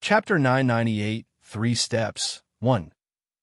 Chapter 998, 3 Steps. 1.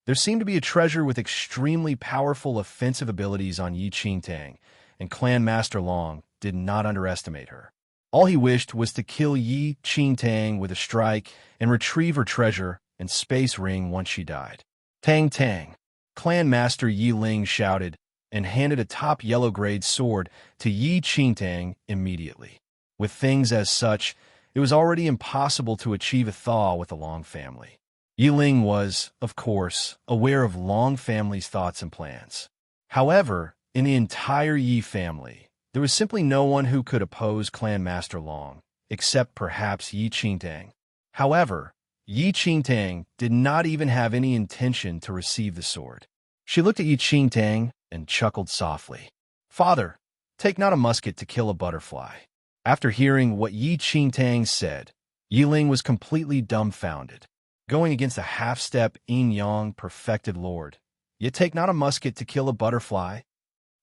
There seemed to be a treasure with extremely powerful offensive abilities on Yi Qingtang, and Clan Master Long did not underestimate her. All he wished was to kill Yi Qingtang with a strike and retrieve her treasure and space ring once she died. Tang Tang! Clan Master Yi Ling shouted and handed a top yellow-grade sword to Yi Qingtang immediately. With things as such, it was already impossible to achieve a thaw with the Long family. Yi Ling was, of course, aware of Long family's thoughts and plans. However, in the entire Yi family, there was simply no one who could oppose Clan Master Long, except perhaps Yi Qingtang. However, Yi Qingtang did not even have any intention to receive the sword. She looked at Yi Qingtang and chuckled softly. "Father, take not a musket to kill a butterfly." After hearing what Yi Qingtang said, Yi Ling was completely dumbfounded. Going against a half-step yin-yang perfected lord, yet take not a musket to kill a butterfly?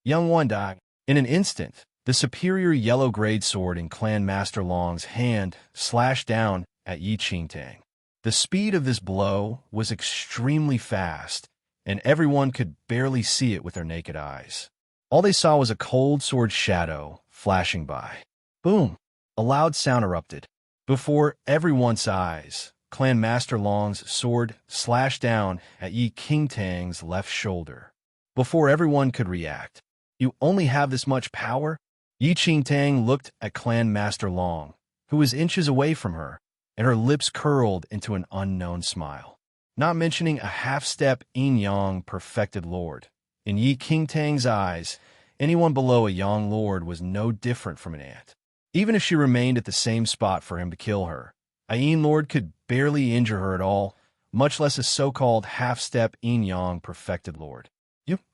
Young one died. In an instant, the superior yellow-grade sword in Clan Master Long's hand slashed down at Yi Qingtang. The speed of this blow was extremely fast, and everyone could barely see it with their naked eyes. All they saw was a cold sword shadow flashing by. Boom! A loud sound erupted. Before everyone's eyes, Clan Master Long's sword slashed down at Yi Qingtang's left shoulder. Before everyone could react, "You only have this much power?" Yi Qingtang looked at Clan Master Long, who was inches away from her, and her lips curled into an unknown smile. Not mentioning a half-step yin-yang perfected lord. In Yi Qingtang's eyes, anyone below a yang lord was no different from an ant. Even if she remained at the same spot for him to kill her, a yin lord could barely injure her at all, much less a so-called half-step yin-yang perfected lord.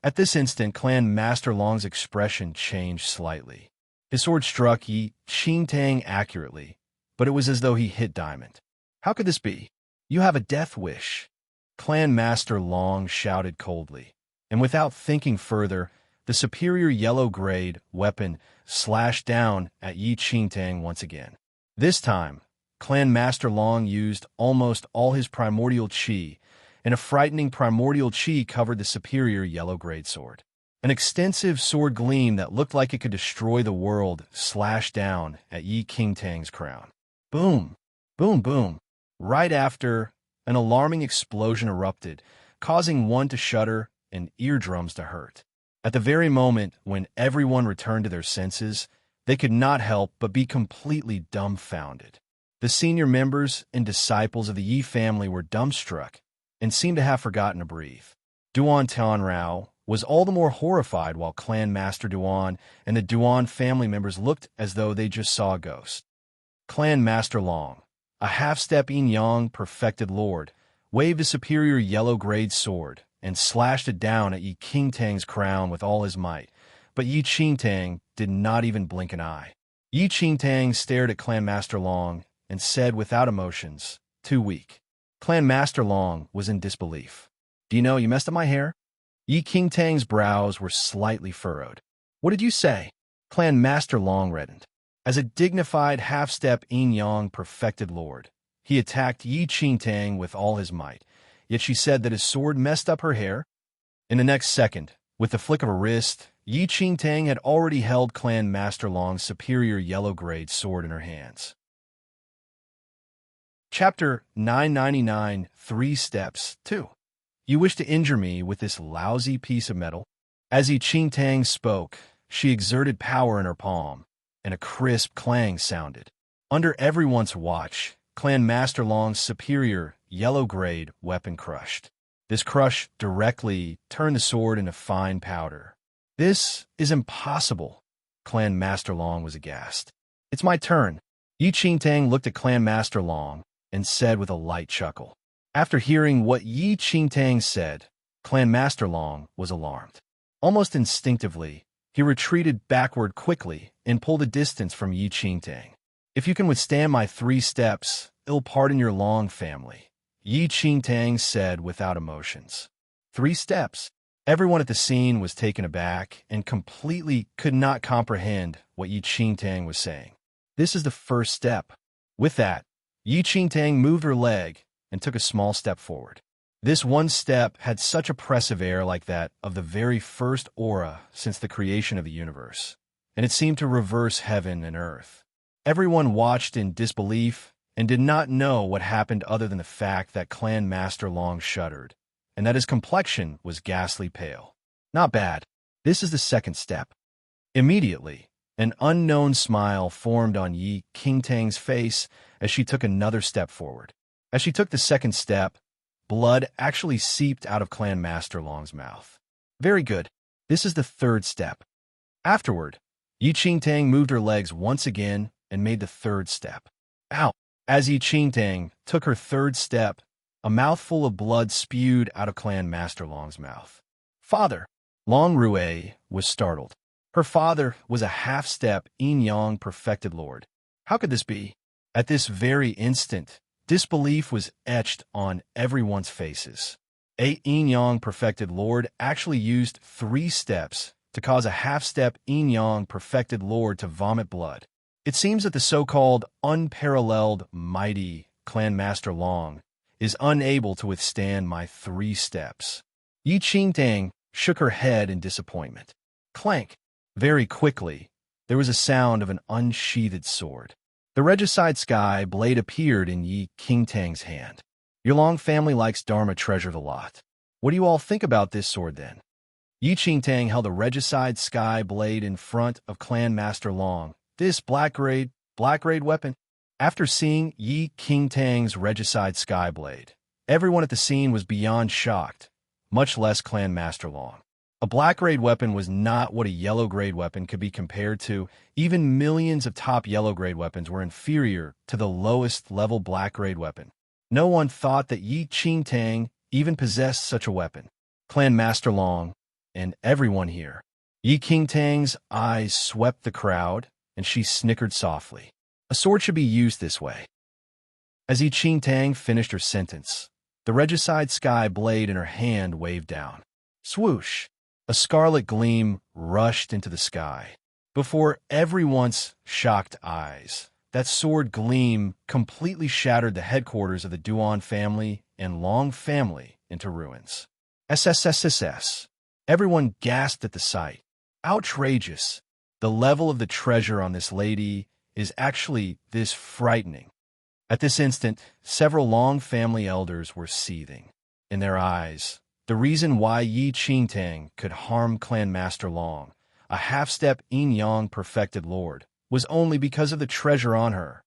At this instant, Clan Master Long's expression changed slightly. His sword struck Yi Qingtang accurately, but it was as though he hit diamond. "How could this be? You have a death wish," Clan Master Long shouted coldly, and without thinking further, the superior yellow-grade weapon slashed down at Yi Qingtang once again. This time, Clan Master Long used almost all his primordial qi, and a frightening primordial qi covered the superior yellow-grade sword. An extensive sword gleam that looked like it could destroy the world slashed down at Yi Qingtang's crown. Boom! Boom, boom! Right after, an alarming explosion erupted, causing one to shudder and eardrums to hurt. At the very moment when everyone returned to their senses, they could not help but be completely dumbfounded. The senior members and disciples of the Yi family were dumbstruck and seemed to have forgotten to breathe. Duan Tianrao was all the more horrified while Clan Master Duan and the Duan family members looked as though they just saw a ghost. Clan Master Long, a half-step yin-yang perfected lord, waved a superior yellow-grade sword and slashed it down at Yi Qingtang's crown with all his might, but Yi Qingtang did not even blink an eye. Yi Qingtang stared at Clan Master Long and said without emotions, "Too weak." Clan Master Long was in disbelief. "Do you know you messed up my hair?" Yi Qingtang's brows were slightly furrowed. "What did you say?" Clan Master Long reddened. As a dignified half-step yin-yang perfected lord, he attacked Yi Qingtang with all his might, yet she said that his sword messed up her hair. In the next second, with the flick of a wrist, Yi Qingtang had already held Clan Master Long's superior yellow-grade sword in her hands. Chapter 999, 3 Steps. 2. You wish to injure me with this lousy piece of metal? As Yi Qingtang spoke, she exerted power in her palm, and a crisp clang sounded. Under everyone's watch, Clan Master Long's superior yellow-grade weapon crushed. This crush directly turned the sword into fine powder. "This is impossible." Clan Master Long was aghast. "It's my turn." Yi Qingtang looked at Clan Master Long and said with a light chuckle. After hearing what Yi Qingtang said, Clan Master Long was alarmed. Almost instinctively, he retreated backward quickly and pulled a distance from Yi Qingtang. "If you can withstand my 3 steps, it'll pardon your Long family," Yi Qingtang said without emotions. 3 steps? Everyone at the scene was taken aback and completely could not comprehend what Yi Qingtang was saying. "This is the first step." With that, Yi Qingtang moved her leg and took a small step forward. This one step had such oppressive air like that of the very first aura since the creation of the universe, and it seemed to reverse heaven and earth. Everyone watched in disbelief and did not know what happened other than the fact that Clan Master Long shuddered, and that his complexion was ghastly pale. Not bad. This is the second step. Immediately, an unknown smile formed on Yi Qingtang's face as she took another step forward. As she took the second step, blood actually seeped out of Clan Master Long's mouth. Very good. This is the third step. Afterward, Yi Qingtang moved her legs once again and made the third step. Ow! As Yi Qingtang took her third step, a mouthful of blood spewed out of Clan Master Long's mouth. Father! Long Rui was startled. Her father was a half-step yin-yang perfected lord. How could this be? At this very instant, disbelief was etched on everyone's faces. A yin-yang perfected lord actually used 3 steps to cause a half-step yin-yang perfected lord to vomit blood. It seems that the so-called unparalleled mighty Clan Master Long is unable to withstand my 3 steps. Yi Qingtang shook her head in disappointment. Clank! Very quickly, there was a sound of an unsheathed sword. The regicide sky blade appeared in Yi Qingtang's hand. Your Long family likes Dharma treasure a lot. What do you all think about this sword then? Yi Qingtang held a regicide sky blade in front of Clan Master Long. This black grade weapon. After seeing Yi Qingtang's regicide sky blade, everyone at the scene was beyond shocked, much less Clan Master Long. A black-grade weapon was not what a yellow-grade weapon could be compared to. Even millions of top yellow-grade weapons were inferior to the lowest-level black-grade weapon. No one thought that Yi Qingtang even possessed such a weapon. Clan Master Long, and everyone here. Yi Qingtang's eyes swept the crowd, and she snickered softly. A sword should be used this way. As Yi Qingtang finished her sentence, the regicide sky blade in her hand waved down. Swoosh! A scarlet gleam rushed into the sky. Before everyone's shocked eyes, that sword gleam completely shattered the headquarters of the Duan family and Long family into ruins. SSSSS. Everyone gasped at the sight. Outrageous. The level of the treasure on this lady is actually this frightening. At this instant, several Long family elders were seething. In their eyes, the reason why Yi Qingtang could harm Clan Master Long, a half-step yin-yang perfected lord, was only because of the treasure on her.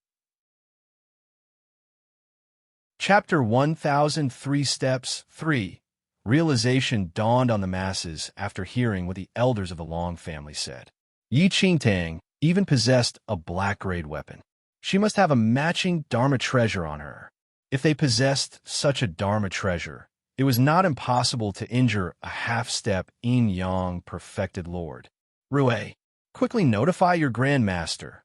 Chapter 1003 Steps 3. Realization dawned on the masses after hearing what the elders of the Long family said. Yi Qingtang even possessed a black-grade weapon. She must have a matching Dharma treasure on her. If they possessed such a Dharma treasure, it was not impossible to injure a half-step yin-yang perfected lord. Rui, quickly notify your grandmaster.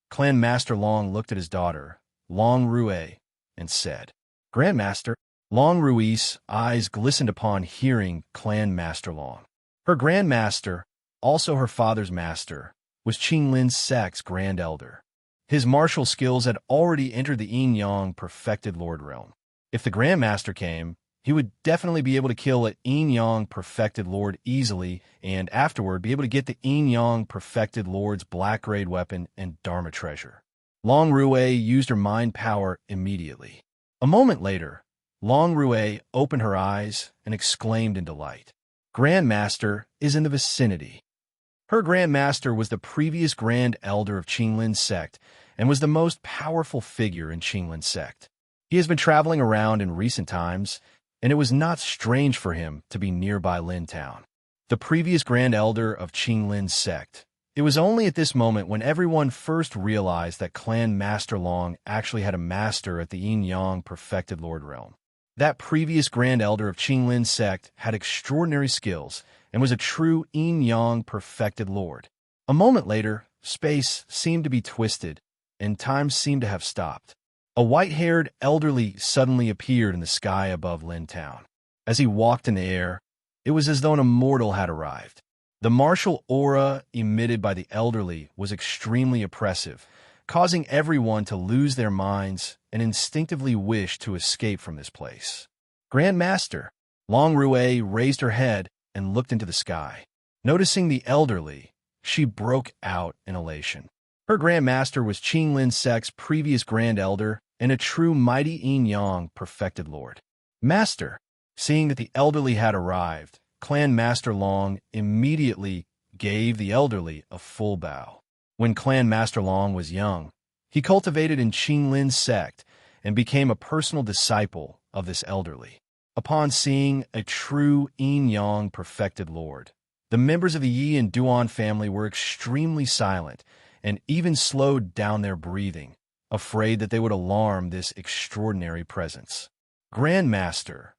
Clan Master Long looked at his daughter, Long Rui, and said, Grandmaster. Long Rui's eyes glistened upon hearing Clan Master Long. Her grandmaster, also her father's master, was Qinglin's sect's grand elder. His martial skills had already entered the yin-yang perfected lord realm. If the grandmaster came, he would definitely be able to kill a yin-yang perfected lord easily, and afterward be able to get the yin-yang perfected lord's black-grade weapon and Dharma treasure. Long Rui used her mind power immediately. A moment later, Long Rui opened her eyes and exclaimed in delight. Grandmaster is in the vicinity. Her grandmaster was the previous grand elder of Qinglin's sect and was the most powerful figure in Qinglin's sect. He has been traveling around in recent times, and it was not strange for him to be nearby Lin Town. The previous grand elder of Qinglin's sect. It was only at this moment when everyone first realized that Clan Master Long actually had a master at the yin-yang perfected lord realm. That previous grand elder of Qinglin's sect had extraordinary skills and was a true yin-yang perfected lord. A moment later, space seemed to be twisted, and time seemed to have stopped. A white-haired elderly suddenly appeared in the sky above Lin Town. As he walked in the air, it was as though an immortal had arrived. The martial aura emitted by the elderly was extremely oppressive, causing everyone to lose their minds and instinctively wish to escape from this place. Grand Master, Long Rue raised her head and looked into the sky. Noticing the elderly, she broke out in elation. Her Grand Master was Qing Lin Sec's previous Grand Elder and a true mighty Yin-Yang perfected lord. Master, seeing that the elderly had arrived, Clan Master Long immediately gave the elderly a full bow. When Clan Master Long was young, he cultivated in Qing Lin's sect and became a personal disciple of this elderly. Upon seeing a true Yin-Yang perfected lord, the members of the Yi and Duan family were extremely silent and even slowed down their breathing, afraid that they would alarm this extraordinary presence. Grand Master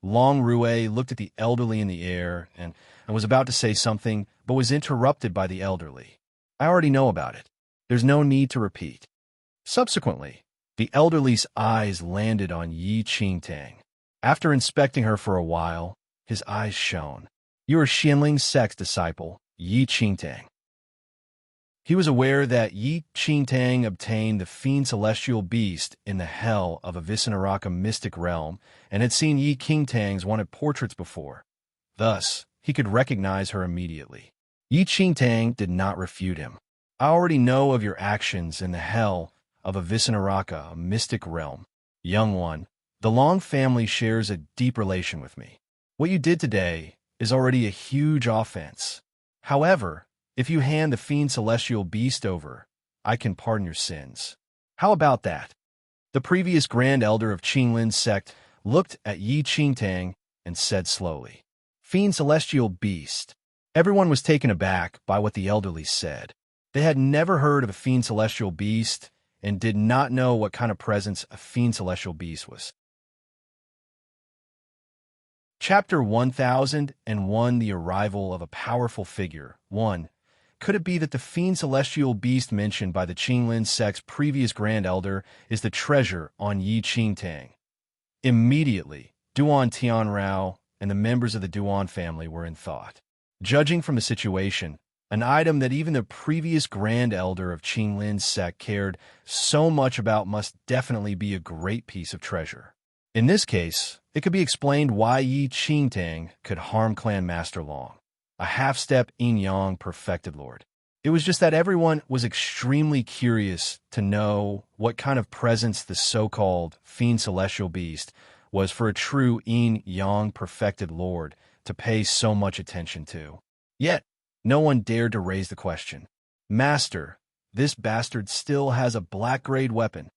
Long Rue looked at the elderly in the air and was about to say something, but was interrupted by the elderly. I already know about it. There's no need to repeat. Subsequently, the elderly's eyes landed on Yi Qingtang. After inspecting her for a while, his eyes shone. You are Xianling's sect's disciple, Yi Qingtang. He was aware that Yi Qingtang obtained the Fiend Celestial Beast in the hell of a Visinaraka mystic realm and had seen Yi Qingtang's wanted portraits before. Thus, he could recognize her immediately. Yi Qingtang did not refute him. I already know of your actions in the hell of a Visinaraka, a mystic realm. Young one, the Long family shares a deep relation with me. What you did today is already a huge offense. However, if you hand the Fiend Celestial Beast over, I can pardon your sins. How about that? The previous Grand Elder of Qing Lin's sect looked at Yi Qingtang and said slowly, Fiend Celestial Beast. Everyone was taken aback by what the elderly said. They had never heard of a Fiend Celestial Beast and did not know what kind of presence a Fiend Celestial Beast was. Chapter 1001 The Arrival of a Powerful Figure. 1. Could it be that the Fiend Celestial Beast mentioned by the Qing Lin sect's previous Grand Elder is the treasure on Yi Qingtang? Immediately, Duan Tianrao and the members of the Duan family were in thought. Judging from the situation, an item that even the previous Grand Elder of Qing Lin's sect cared so much about must definitely be a great piece of treasure. In this case, it could be explained why Yi Qingtang could harm Clan Master Long, a half-step Yin-Yang perfected lord. It was just that everyone was extremely curious to know what kind of presence the so-called Fiend Celestial Beast was for a true Yin-Yang perfected lord to pay so much attention to. Yet, no one dared to raise the question. Master, this bastard still has a black-grade weapon.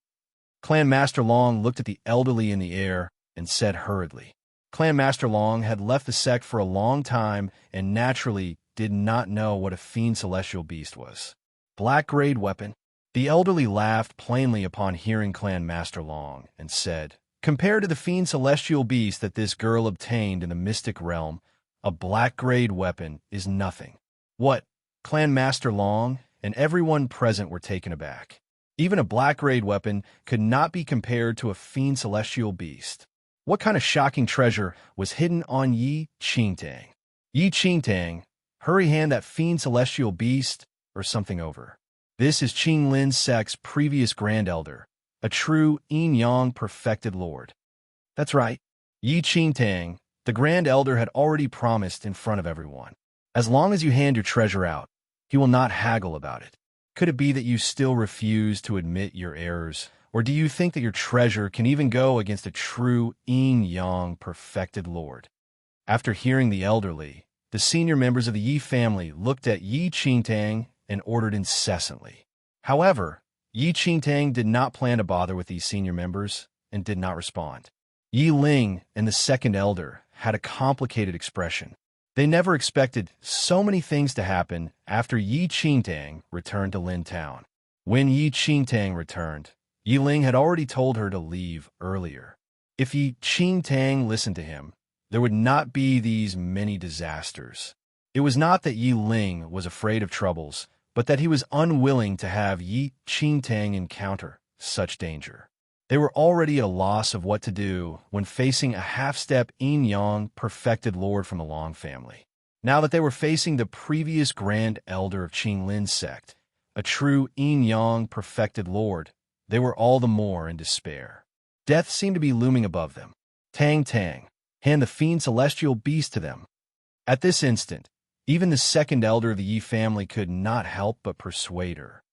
Clan Master Long looked at the elderly in the air and said hurriedly. Clan Master Long had left the sect for a long time and naturally did not know what a Fiend Celestial Beast was. Black-grade weapon? The elderly laughed plainly upon hearing Clan Master Long and said, compared to the Fiend Celestial Beast that this girl obtained in the mystic realm, a black-grade weapon is nothing. What? Clan Master Long and everyone present were taken aback. Even a black-grade weapon could not be compared to a Fiend Celestial Beast. What kind of shocking treasure was hidden on Yi Qingtang? Yi Qingtang, hurry hand that Fiend Celestial Beast or something over. This is Qing Lin sect's previous Grand Elder, a true Yin-Yang perfected lord. That's right. Yi Qingtang, the Grand Elder, had already promised in front of everyone. As long as you hand your treasure out, he will not haggle about it. Could it be that you still refuse to admit your errors, or do you think that your treasure can even go against a true Yin-Yang perfected lord? After hearing the elderly, the senior members of the Yi family looked at Yi Qingtang and ordered incessantly. However, Yi Qingtang did not plan to bother with these senior members and did not respond. Yi Ling and the second elder had a complicated expression. They never expected so many things to happen after Yi Qingtang returned to Lin Town. When Yi Qingtang returned, Yi Ling had already told her to leave earlier. If Yi Qingtang listened to him, there would not be these many disasters. It was not that Yi Ling was afraid of troubles, but that he was unwilling to have Yi Qingtang encounter such danger. They were already at a loss of what to do when facing a half-step Yin-Yang perfected lord from the Long family. Now that they were facing the previous Grand Elder of Qing Lin's sect, a true yin-yang perfected lord, they were all the more in despair. Death seemed to be looming above them. Tang Tang, hand the fiend celestial beast to them. At this instant, even the second elder of the Yi family could not help but persuade her.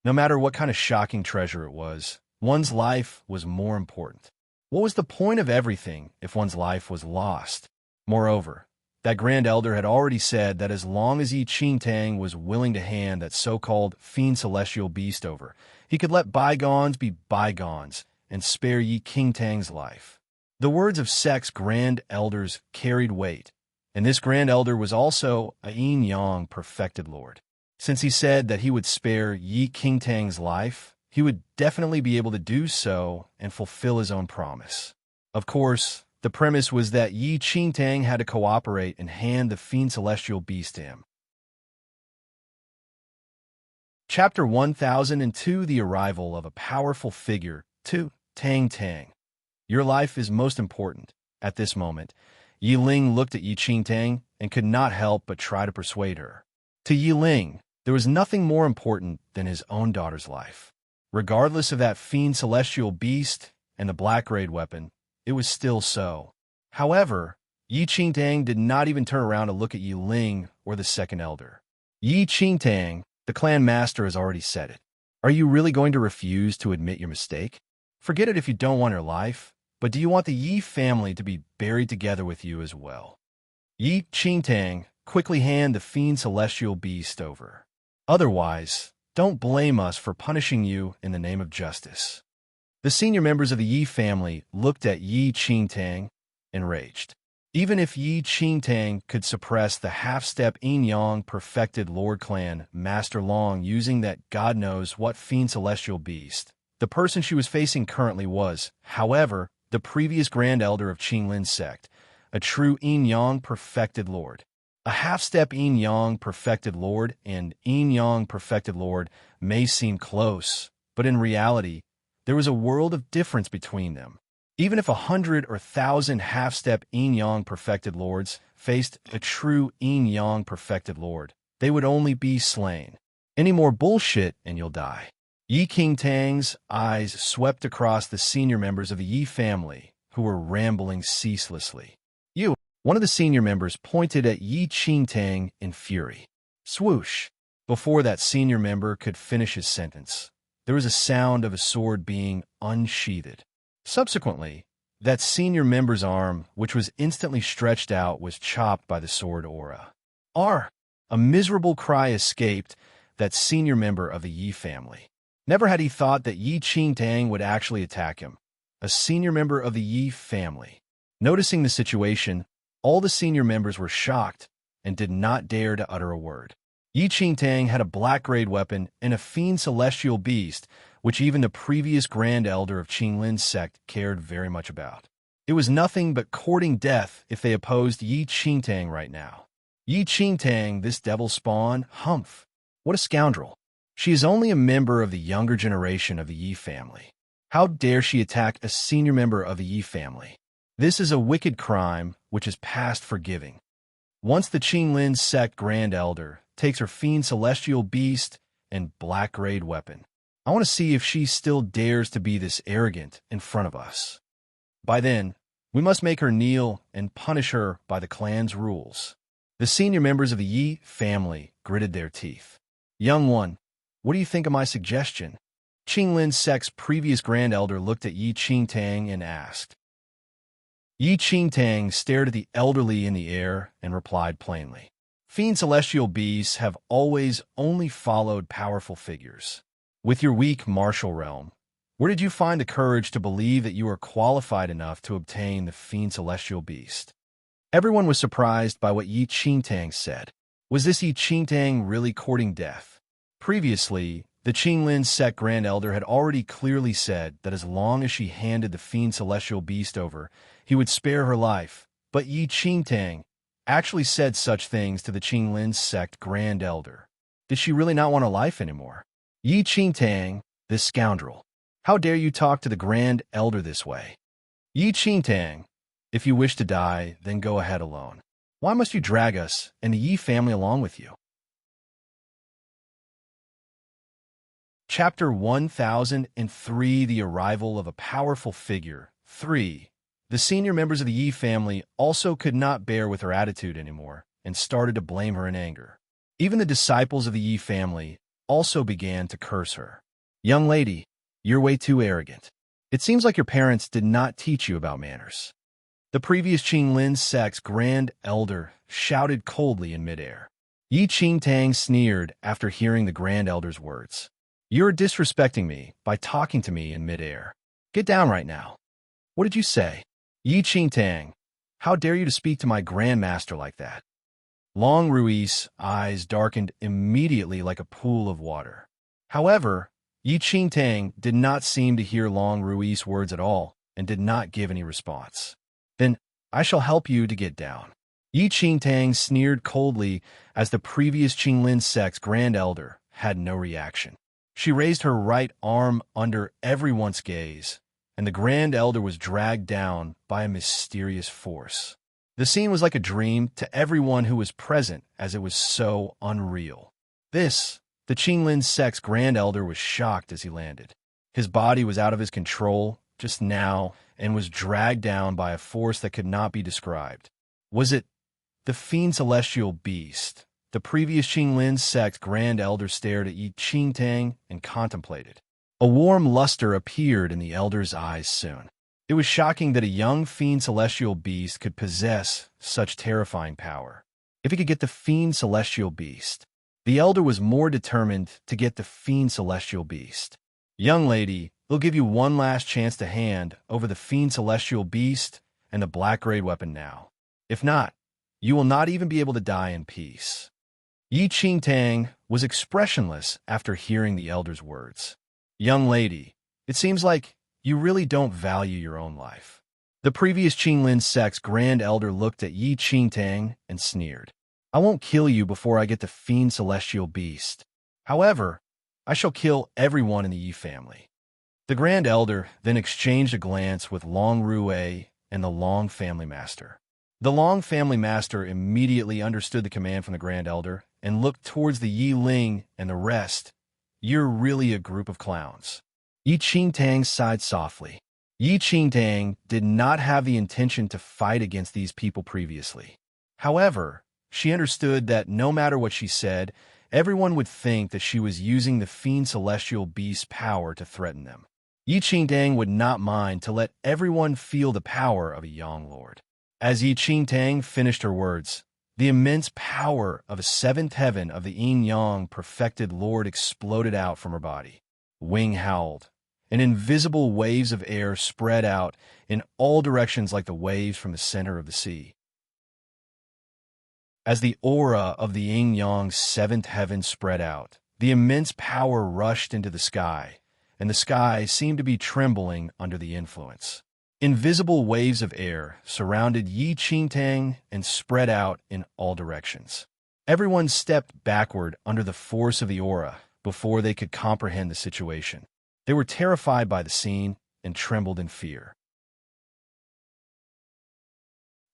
No matter what kind of shocking treasure it was, one's life was more important. What was the point of everything if one's life was lost? Moreover, that grand elder had already said that as long as Yi Qingtang was willing to hand that so-called fiend celestial beast over, he could let bygones be bygones and spare Yi Qingtang's life. The words of Sek's grand elders carried weight, and this grand elder was also a yin-yang perfected lord. Since he said that he would spare Yi Qingtang's life, he would definitely be able to do so and fulfill his own promise. Of course, the premise was that Yi Qingtang had to cooperate and hand the fiend celestial beast to him. Chapter 1002: The Arrival of a Powerful Figure. 2. Tang Tang. Your life is most important. At this moment, Yi Ling looked at Yi Qingtang and could not help but try to persuade her. To Yi Ling, there was nothing more important than his own daughter's life. Regardless of that fiend celestial beast and the black-grade weapon, it was still so. However, Yi Qingtang did not even turn around to look at Yi Ling or the second elder. Yi Qingtang, the clan master, has already said it. Are you really going to refuse to admit your mistake? Forget it if you don't want your life, but do you want the Yi family to be buried together with you as well? Yi Qingtang, quickly hand the fiend celestial beast over. Otherwise, don't blame us for punishing you in the name of justice. The senior members of the Yi family looked at Yi Qingtang, enraged. Even if Yi Qingtang could suppress the half-step yin-yang perfected Lord Clan Master Long using that God knows what fiend celestial beast, the person she was facing currently was, however, the previous Grand Elder of Qinglin's sect, a true yin-yang perfected Lord. A half-step yin-yang perfected Lord and yin-yang perfected Lord may seem close, but in reality, there was a world of difference between them. Even if 100 or 1,000 half-step yin-yang perfected lords faced a true yin-yang perfected lord, they would only be slain. Any more bullshit and you'll die. Yi Qingtang's eyes swept across the senior members of the Yi family, who were rambling ceaselessly. One of the senior members pointed at Yi Qingtang in fury. Swoosh! Before that senior member could finish his sentence, there was a sound of a sword being unsheathed. Subsequently, that senior member's arm, which was instantly stretched out, was chopped by the sword aura. A miserable cry escaped that senior member of the Yi family. Never had he thought that Yi Qingtang would actually attack him, a senior member of the Yi family. Noticing the situation, all the senior members were shocked and did not dare to utter a word. Yi Qingtang had a black-grade weapon and a fiend celestial beast, which even the previous Grand Elder of Qinglin's sect cared very much about. It was nothing but courting death if they opposed Yi Qingtang right now. Yi Qingtang, this devil spawn, humph! What a scoundrel! She is only a member of the younger generation of the Yi family. How dare she attack a senior member of the Yi family? This is a wicked crime which is past forgiving. Once the Qinglin's sect Grand Elder takes her fiend celestial beast and black-grade weapon, I want to see if she still dares to be this arrogant in front of us. By then, we must make her kneel and punish her by the clan's rules. The senior members of the Yi family gritted their teeth. Young one, what do you think of my suggestion? Qinglin's sect's previous Grand Elder looked at Yi Qingtang and asked. Yi Qingtang stared at the elderly in the air and replied plainly. Fiend celestial beasts have always only followed powerful figures. With your weak martial realm, where did you find the courage to believe that you are qualified enough to obtain the fiend celestial beast? Everyone was surprised by what Yi Qingtang said. Was this Yi Qingtang really courting death? Previously, the Qinglin's sect Grand Elder had already clearly said that as long as she handed the fiend celestial beast over, he would spare her life. But Yi Qingtang actually said such things to the Qinglin's sect Grand Elder. Did she really not want a life anymore? Yi Qingtang, this scoundrel. How dare you talk to the Grand Elder this way? Yi Qingtang, if you wish to die, then go ahead alone. Why must you drag us and the Yi family along with you? Chapter 1003, The Arrival of a Powerful Figure. 3. The senior members of the Yi family also could not bear with her attitude anymore and started to blame her in anger. Even the disciples of the Yi family also began to curse her. Young lady, you're way too arrogant. It seems like your parents did not teach you about manners. The previous Qinglin sect's grand elder shouted coldly in midair. Yi Qingtang sneered after hearing the grand elder's words. You're disrespecting me by talking to me in midair. Get down right now. What did you say? Yi Qingtang, how dare you to speak to my grandmaster like that? Long Rui's eyes darkened immediately like a pool of water. However, Yi Qingtang did not seem to hear Long Rui's words at all and did not give any response. Then I shall help you to get down. Yi Qingtang sneered coldly as the previous Qinglin sect's grand elder had no reaction. She raised her right arm under everyone's gaze, and the grand elder was dragged down by a mysterious force. The scene was like a dream to everyone who was present, as it was so unreal. The Qinglin sect's grand elder was shocked as he landed. His body was out of his control just now and was dragged down by a force that could not be described. Was it the fiend celestial beast? The previous Qinglin sect's grand elder stared at Yi Qingtang and contemplated. A warm luster appeared in the elder's eyes soon. It was shocking that a young fiend celestial beast could possess such terrifying power. If he could get the fiend celestial beast, the elder was more determined to get the fiend celestial beast. Young lady, we'll give you one last chance to hand over the fiend celestial beast and the black-grade weapon now. If not, you will not even be able to die in peace. Yi Qingtang was expressionless after hearing the elder's words. Young lady, it seems like you really don't value your own life. The previous Qinglin sect's grand elder looked at Yi Qingtang and sneered. I won't kill you before I get the fiend celestial beast. However, I shall kill everyone in the Yi family. The grand elder then exchanged a glance with Long Rue and the Long family master. The Long family master immediately understood the command from the grand elder and looked towards the Yi Ling and the rest. You're really a group of clowns. Yi Qingtang sighed softly. Yi Qingtang did not have the intention to fight against these people previously. However, she understood that no matter what she said, everyone would think that she was using the fiend celestial beast's power to threaten them. Yi Qingtang would not mind to let everyone feel the power of a young lord. As Yi Qingtang finished her words, the immense power of a seventh heaven of the yin-yang perfected lord exploded out from her body. Wing howled, and invisible waves of air spread out in all directions like the waves from the center of the sea. As the aura of the yin-yang seventh heaven spread out, the immense power rushed into the sky, and the sky seemed to be trembling under the influence. Invisible waves of air surrounded Yi Qingtang and spread out in all directions. Everyone stepped backward under the force of the aura before they could comprehend the situation. They were terrified by the scene and trembled in fear.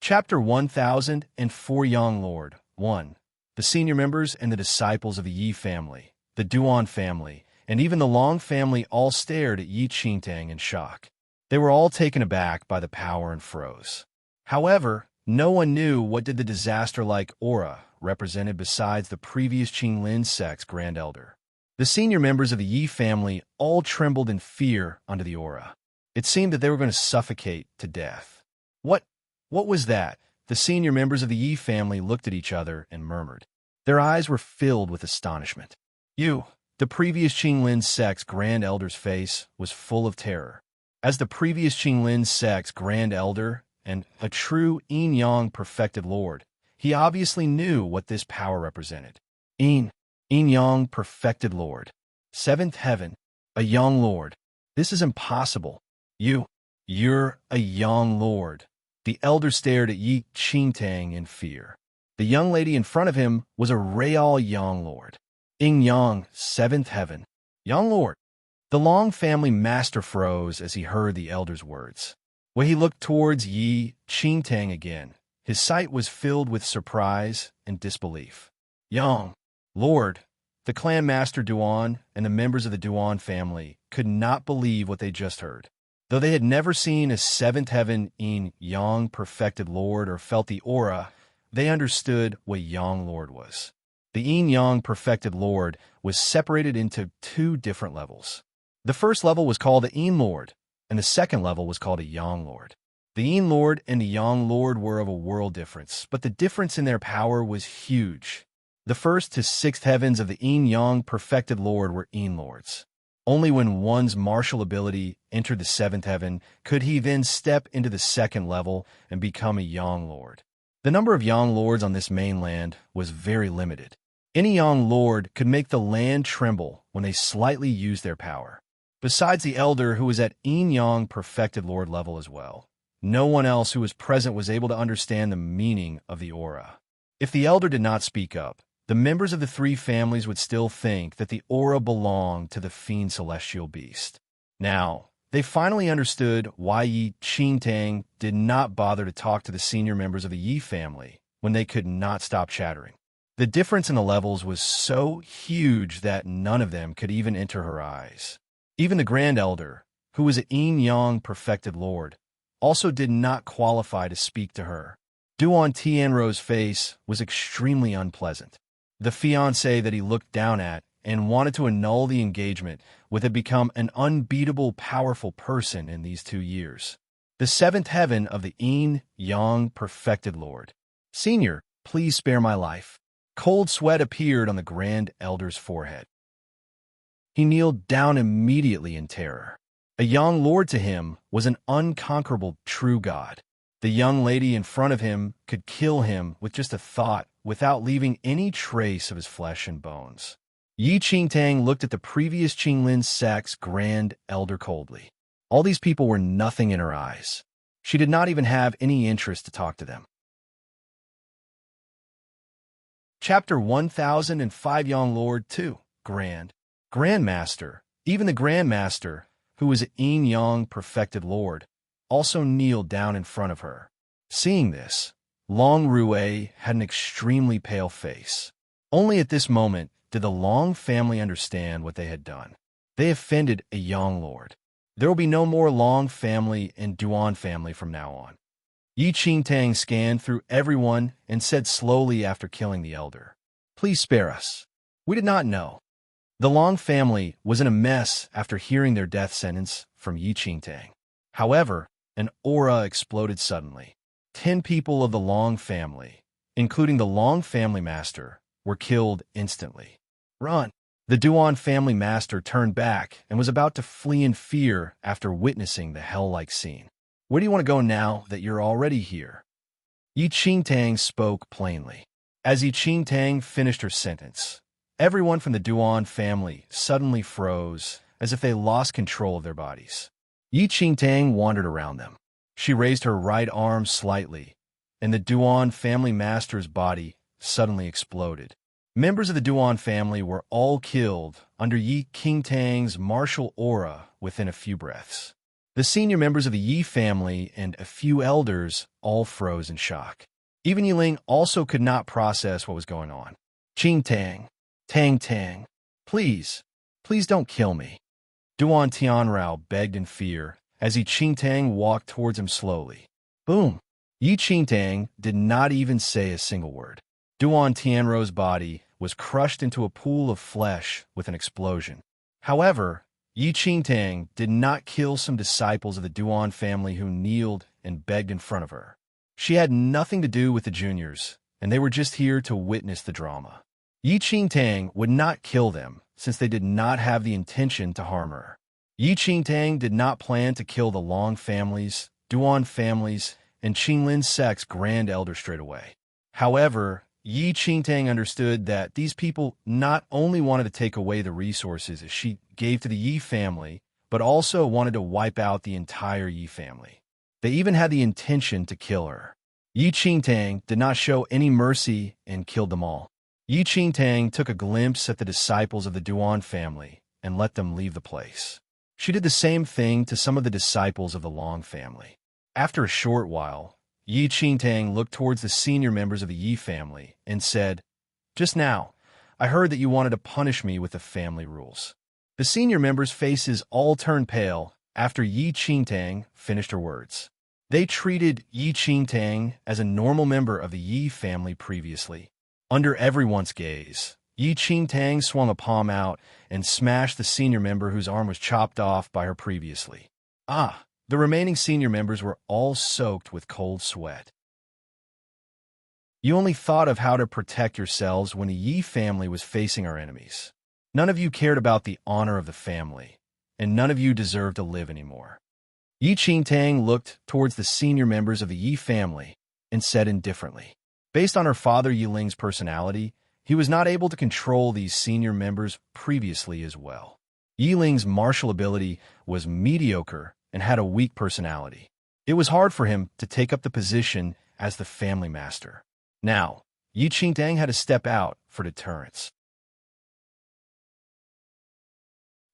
Chapter 1004, Young Lord. 1. The senior members and the disciples of the Yi family, the Duan family, and even the Long family all stared at Yi Qingtang in shock. They were all taken aback by the power and froze. However, no one knew what did the disaster-like aura represented besides the previous Qinglin sect's grand elder. The senior members of the Yi family all trembled in fear under the aura. It seemed that they were going to suffocate to death. What was that? The senior members of the Yi family looked at each other and murmured. Their eyes were filled with astonishment. The previous Qinglin sect's grand elder's face was full of terror. As the previous Qinglin sect's grand elder and a true yin-yang perfected lord, he obviously knew what this power represented. Yin-yang perfected lord. Seventh heaven, a young lord. This is impossible. You're a young lord. The elder stared at Yi Qingtang in fear. The young lady in front of him was a real young lord. Yin-yang, seventh heaven. Young lord. The Long family master froze as he heard the elder's words. When he looked towards Yi Qingtang again, his sight was filled with surprise and disbelief. Young lord, The clan master Duan and the members of the Duan family could not believe what they just heard. Though they had never seen a seventh heaven Yang perfected lord or felt the aura, they understood what Yang Lord was. The Yang perfected lord was separated into two different levels. The first level was called the Yin Lord, and the second level was called a Yang Lord. The Yin Lord and the Yang Lord were of a world difference, but the difference in their power was huge. The first to sixth heavens of the Yang perfected Lord were Yin Lords. Only when one's martial ability entered the seventh heaven could he then step into the second level and become a Yang Lord. The number of Yang Lords on this mainland was very limited. Any Yang Lord could make the land tremble when they slightly used their power. Besides the Elder, who was at Yang perfected Lord level as well, no one else who was present was able to understand the meaning of the aura. If the Elder did not speak up, the members of the three families would still think that the aura belonged to the fiend celestial beast. Now, they finally understood why Yi Qingtang did not bother to talk to the senior members of the Yi family when they could not stop chattering. The difference in the levels was so huge that none of them could even enter her eyes. Even the Grand Elder, who was an Yang perfected lord, also did not qualify to speak to her. Duan Tianrou's face was extremely unpleasant. The fiancé that he looked down at and wanted to annul the engagement would have become an unbeatable, powerful person in these 2 years. The seventh heaven of the Yang perfected Lord. Senior, please spare my life. Cold sweat appeared on the Grand Elder's forehead. He kneeled down immediately in terror. A young lord to him was an unconquerable true god. The young lady in front of him could kill him with just a thought without leaving any trace of his flesh and bones. Yi Qingtang looked at the previous Qinglin sect's Grand Elder coldly. All these people were nothing in her eyes. She did not even have any interest to talk to them. Chapter 1005 Young Lord 2 Grandmaster. Even the Grandmaster, who was an Yang perfected lord, also kneeled down in front of her. Seeing this, Long Rue had an extremely pale face. Only at this moment did the Long family understand what they had done. They offended a Yang Lord. There will be no more Long family and Duan family from now on. Yi Qingtang scanned through everyone and said slowly after killing the Elder, "Please spare us. We did not know." The Long family was in a mess after hearing their death sentence from Yi Qingtang. However, an aura exploded suddenly. 10 people of the Long family, including the Long family master, were killed instantly. "Run!" The Duan family master turned back and was about to flee in fear after witnessing the hell-like scene. "Where do you want to go now that you're already here?" Yi Qingtang spoke plainly. As Yi Qingtang finished her sentence, everyone from the Duan family suddenly froze as if they lost control of their bodies. Yi Qingtang wandered around them. She raised her right arm slightly, and the Duan family master's body suddenly exploded. Members of the Duan family were all killed under Yi Qingtang's martial aura within a few breaths. The senior members of the Yi family and a few elders all froze in shock. Even Yiling also could not process what was going on. "Qingtang, Tang, please don't kill me." Duan Tianrao begged in fear as Yi Qingtang walked towards him slowly. Boom! Yi Qingtang did not even say a single word. Duan Tianrou's body was crushed into a pool of flesh with an explosion. However, Yi Qingtang did not kill some disciples of the Duan family who kneeled and begged in front of her. She had nothing to do with the juniors, and they were just here to witness the drama. Yi Qingtang would not kill them since they did not have the intention to harm her. Yi Qingtang did not plan to kill the Long families, Duan families, and Qinglin sect's Grand Elder straight away. However, Yi Qingtang understood that these people not only wanted to take away the resources she gave to the Yi family, but also wanted to wipe out the entire Yi family. They even had the intention to kill her. Yi Qingtang did not show any mercy and killed them all. Yi Qingtang took a glimpse at the disciples of the Duan family and let them leave the place. She did the same thing to some of the disciples of the Long family. After a short while, Yi Qingtang looked towards the senior members of the Yi family and said, "Just now, I heard that you wanted to punish me with the family rules." The senior members' faces all turned pale after Yi Qingtang finished her words. They treated Yi Qingtang as a normal member of the Yi family previously. Under everyone's gaze, Yi Qingtang swung a palm out and smashed the senior member whose arm was chopped off by her previously. The remaining senior members were all soaked with cold sweat. You only thought of how to protect yourselves when the Yi family was facing our enemies. None of you cared about the honor of the family, and none of you deserved to live anymore. Yi Qingtang looked towards the senior members of the Yi family and said indifferently. Based on her father Yi Ling's personality, he was not able to control these senior members previously as well. Yi Ling's martial ability was mediocre and had a weak personality. It was hard for him to take up the position as the family master. Now, Yi Qingtang had to step out for deterrence.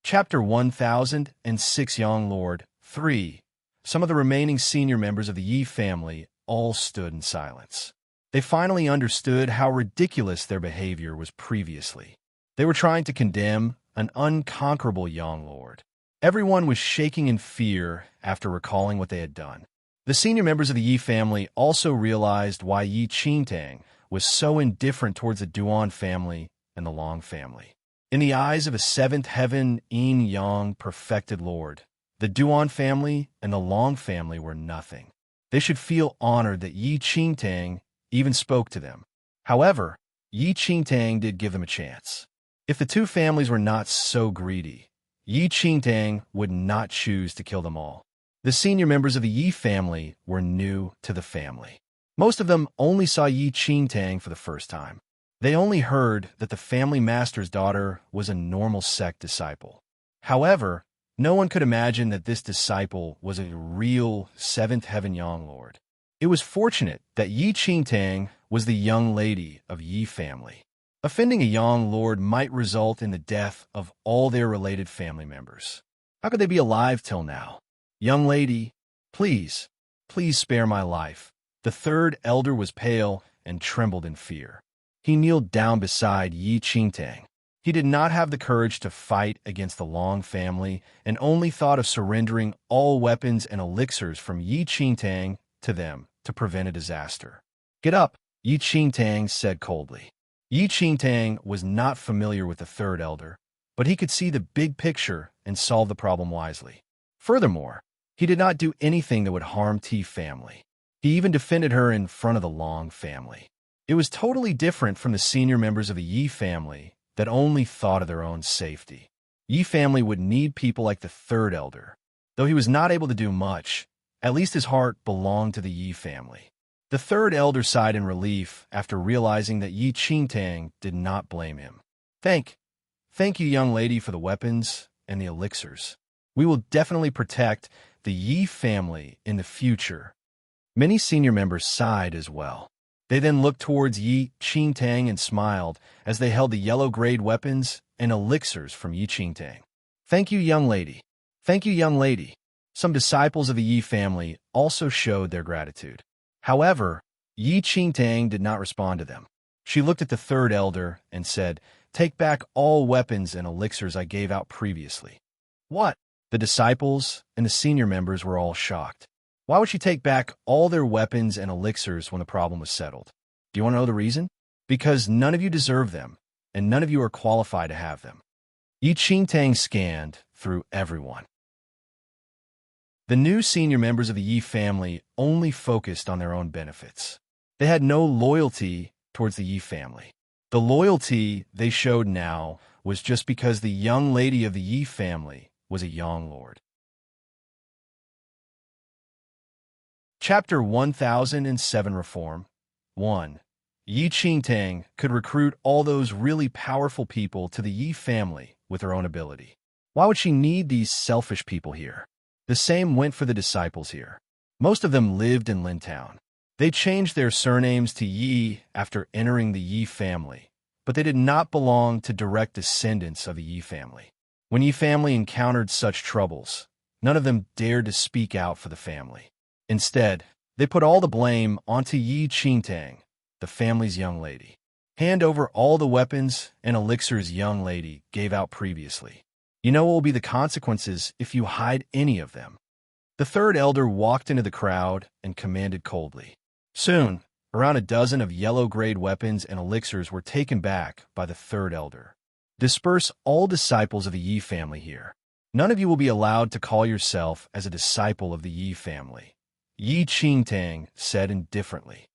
Chapter 1006 Young Lord 3. Some of the remaining senior members of the Yi family all stood in silence. They finally understood how ridiculous their behavior was previously. They were trying to condemn an unconquerable young lord. Everyone was shaking in fear after recalling what they had done. The senior members of the Yi family also realized why Yi Qingtang was so indifferent towards the Duan family and the Long family. In the eyes of a seventh heaven yin-yang perfected lord, the Duan family and the Long family were nothing. They should feel honored that Yi Qingtang even spoke to them. However, Yi Qingtang did give them a chance. If the two families were not so greedy, Yi Qingtang would not choose to kill them all. The senior members of the Yi family were new to the family. Most of them only saw Yi Qingtang for the first time. They only heard that the family master's daughter was a normal sect disciple. However, no one could imagine that this disciple was a real seventh heaven young lord. It was fortunate that Yi Qingtang was the young lady of Yi family. Offending a young lord might result in the death of all their related family members. How could they be alive till now? Young lady, please spare my life. The third elder was pale and trembled in fear. He kneeled down beside Yi Qingtang. He did not have the courage to fight against the Long family and only thought of surrendering all weapons and elixirs from Yi Qingtang to them to prevent a disaster. "Get up," Yi Qingtang said coldly. Yi Qingtang was not familiar with the third elder, but he could see the big picture and solve the problem wisely. Furthermore, he did not do anything that would harm T family. He even defended her in front of the Long family. It was totally different from the senior members of the Yi family that only thought of their own safety. Yi family would need people like the third elder. Though he was not able to do much, at least his heart belonged to the Yi family. The third elder sighed in relief after realizing that Yi Qingtang did not blame him. Thank you, young lady, for the weapons and the elixirs. We will definitely protect the Yi family in the future." Many senior members sighed as well. They then looked towards Yi Qingtang and smiled as they held the yellow-grade weapons and elixirs from Yi Qingtang. Thank you, young lady. Thank you, young lady." Some disciples of the Yi family also showed their gratitude. However, Yi Qingtang did not respond to them. She looked at the third elder and said, "Take back all weapons and elixirs I gave out previously." What? The disciples and the senior members were all shocked. Why would she take back all their weapons and elixirs when the problem was settled? Do you want to know the reason? Because none of you deserve them, and none of you are qualified to have them. Yi Qingtang scanned through everyone. The new senior members of the Yi family only focused on their own benefits. They had no loyalty towards the Yi family. The loyalty they showed now was just because the young lady of the Yi family was a young lord. Chapter 1007 Reform 1. Yi Qingtang could recruit all those really powerful people to the Yi family with her own ability. Why would she need these selfish people here? The same went for the disciples here. Most of them lived in Lintown. They changed their surnames to Yi after entering the Yi family, but they did not belong to direct descendants of the Yi family. When Yi family encountered such troubles, none of them dared to speak out for the family. Instead, they put all the blame onto Yi Qingtang, the family's young lady. Hand over all the weapons and elixirs young lady gave out previously. You know what will be the consequences if you hide any of them." The third elder walked into the crowd and commanded coldly. Soon, around a dozen of yellow-grade weapons and elixirs were taken back by the third elder. "Disperse all disciples of the Yi family here. None of you will be allowed to call yourself as a disciple of the Yi family," Yi Qingtang said indifferently.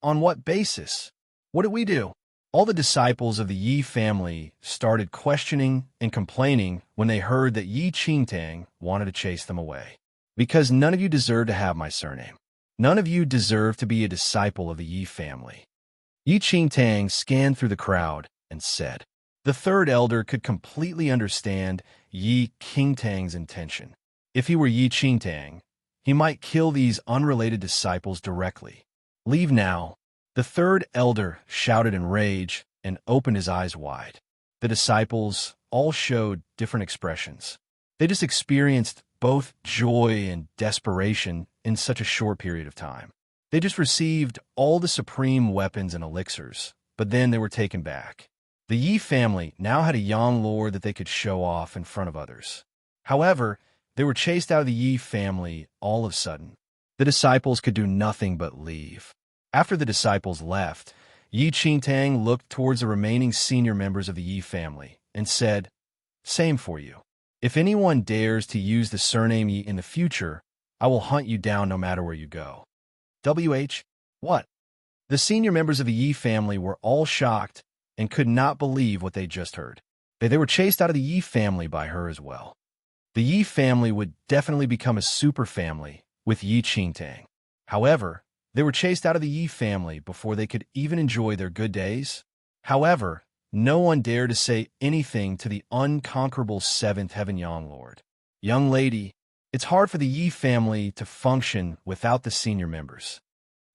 On what basis? What did we do?" All the disciples of the Yi family started questioning and complaining when they heard that Yi Qingtang wanted to chase them away. "Because none of you deserve to have my surname. None of you deserve to be a disciple of the Yi family." Yi Qingtang scanned through the crowd and said. The third elder could completely understand Yi Qingtang's intention. If he were Yi Qingtang, he might kill these unrelated disciples directly. "Leave now," the third elder shouted in rage and opened his eyes wide. The disciples all showed different expressions. They just experienced both joy and desperation in such a short period of time. They just received all the supreme weapons and elixirs, but then they were taken back. The Yi family now had a young lord that they could show off in front of others. However, they were chased out of the Yi family all of a sudden. The disciples could do nothing but leave. After the disciples left, Yi Qingtang looked towards the remaining senior members of the Yi family and said, "Same for you. If anyone dares to use the surname Yi in the future, I will hunt you down no matter where you go." What? The senior members of the Yi family were all shocked and could not believe what they just heard. They were chased out of the Yi family by her as well. The Yi family would definitely become a super family with Yi Qingtang. However, they were chased out of the Yi family before they could even enjoy their good days. However, no one dared to say anything to the unconquerable seventh Heaven Yang Lord. "Young lady, it's hard for the Yi family to function without the senior members."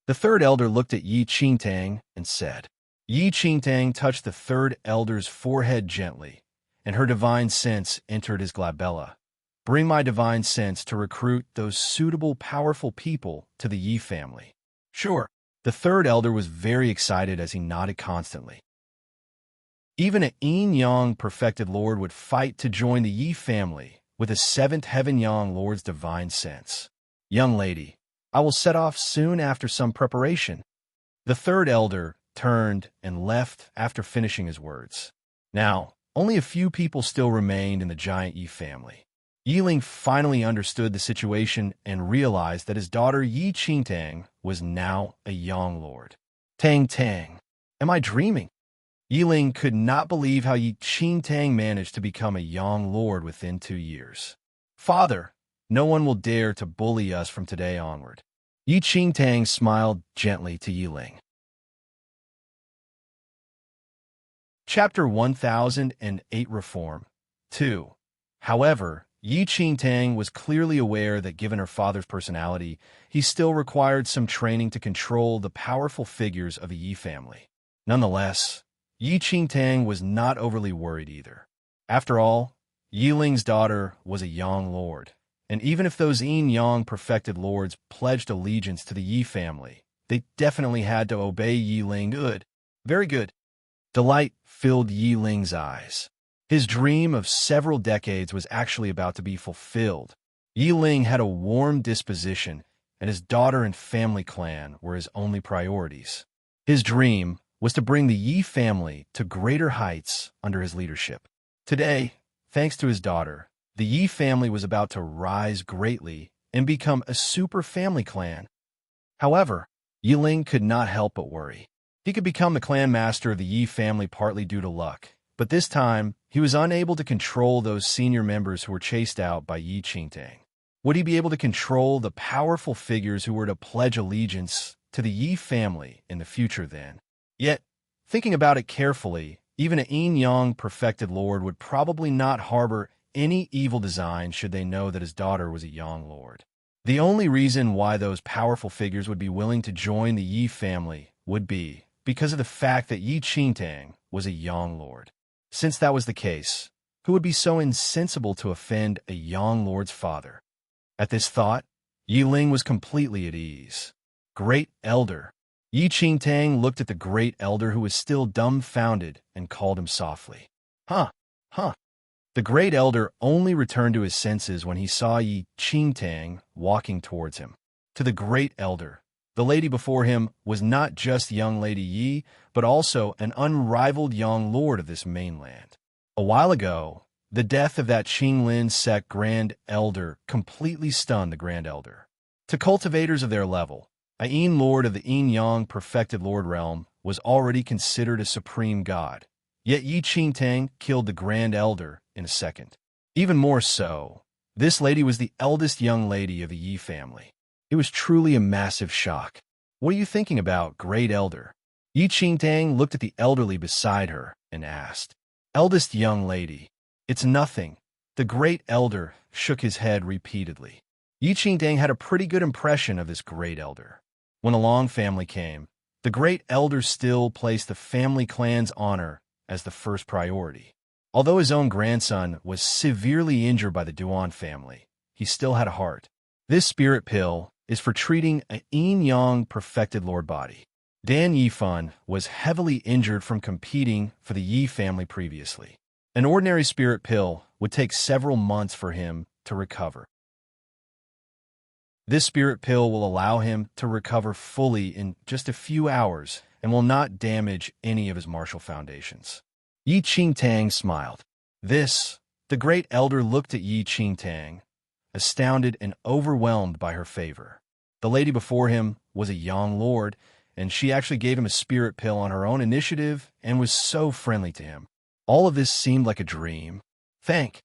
The third elder looked at Yi Qingtang and said. Yi Qingtang touched the third elder's forehead gently, and her divine sense entered his glabella. "Bring my divine sense to recruit those suitable, powerful people to the Yi family." "Sure." The third elder was very excited as he nodded constantly. Even an Yin Yang perfected lord would fight to join the Yi family with a seventh Heaven Yang Lord's divine sense. "Young lady, I will set off soon after some preparation." The third elder turned and left after finishing his words. Now, only a few people still remained in the giant Yi family. Yiling finally understood the situation and realized that his daughter Yi Qingtang was now a Yang Lord. Tang Tang, am I dreaming? Yiling could not believe how Yi Qingtang managed to become a Yang Lord within 2 years. "Father, no one will dare to bully us from today onward." Yi Qingtang smiled gently to Yiling. Chapter 1008 Reform 2. However, Yi Qingtang was clearly aware that given her father's personality, he still required some training to control the powerful figures of the Yi family. Nonetheless, Yi Qingtang was not overly worried either. After all, Yiling's daughter was a Yang Lord, and even if those Yin Yang perfected lords pledged allegiance to the Yi family, they definitely had to obey Yiling. Good. Very good. Delight filled Yiling's eyes. His dream of several decades was actually about to be fulfilled. Yiling had a warm disposition, and his daughter and family clan were his only priorities. His dream was to bring the Yi family to greater heights under his leadership. Today, thanks to his daughter, the Yi family was about to rise greatly and become a super family clan. However, Yiling could not help but worry. He could become the clan master of the Yi family partly due to luck, but this time, he was unable to control those senior members who were chased out by Yi Qingtang. Would he be able to control the powerful figures who were to pledge allegiance to the Yi family in the future then? Yet, thinking about it carefully, even a Yin Yang perfected lord would probably not harbor any evil design should they know that his daughter was a Yang Lord. The only reason why those powerful figures would be willing to join the Yi family would be because of the fact that Yi Qingtang was a Yang Lord. Since that was the case, who would be so insensible to offend a Yang Lord's father? At this thought, Yiling was completely at ease. Great Elder, Yi Qingtang looked at the great elder who was still dumbfounded and called him softly. Huh, huh. The great elder only returned to his senses when he saw Yi Qingtang walking towards him. To the great elder, the lady before him was not just young Lady Yi, but also an unrivaled young lord of this mainland. A while ago, the death of that Qinglin sect Grand Elder completely stunned the Grand Elder. To cultivators of their level, a Yin Lord of the Yin-Yang Perfected Lord realm was already considered a supreme god, yet Yi Qingtang killed the Grand Elder in a second. Even more so, this lady was the eldest young lady of the Yi family. It was truly a massive shock. What are you thinking about, Great Elder? Yi Qingtang looked at the elderly beside her and asked. Eldest young lady. It's nothing. The Great Elder shook his head repeatedly. Yi Qingtang had a pretty good impression of this Great Elder. When the Long family came, the Great Elder still placed the family clan's honor as the first priority. Although his own grandson was severely injured by the Duan family, he still had a heart. This spirit pill is for treating a yin-yang perfected lord body. Dan Yifan was heavily injured from competing for the Yi family previously. An ordinary spirit pill would take several months for him to recover. This spirit pill will allow him to recover fully in just a few hours and will not damage any of his martial foundations. Yi Qingtang smiled. The Great Elder looked at Yi Qingtang, astounded and overwhelmed by her favor. The lady before him was a young lord, and she actually gave him a spirit pill on her own initiative and was so friendly to him. All of this seemed like a dream. Thank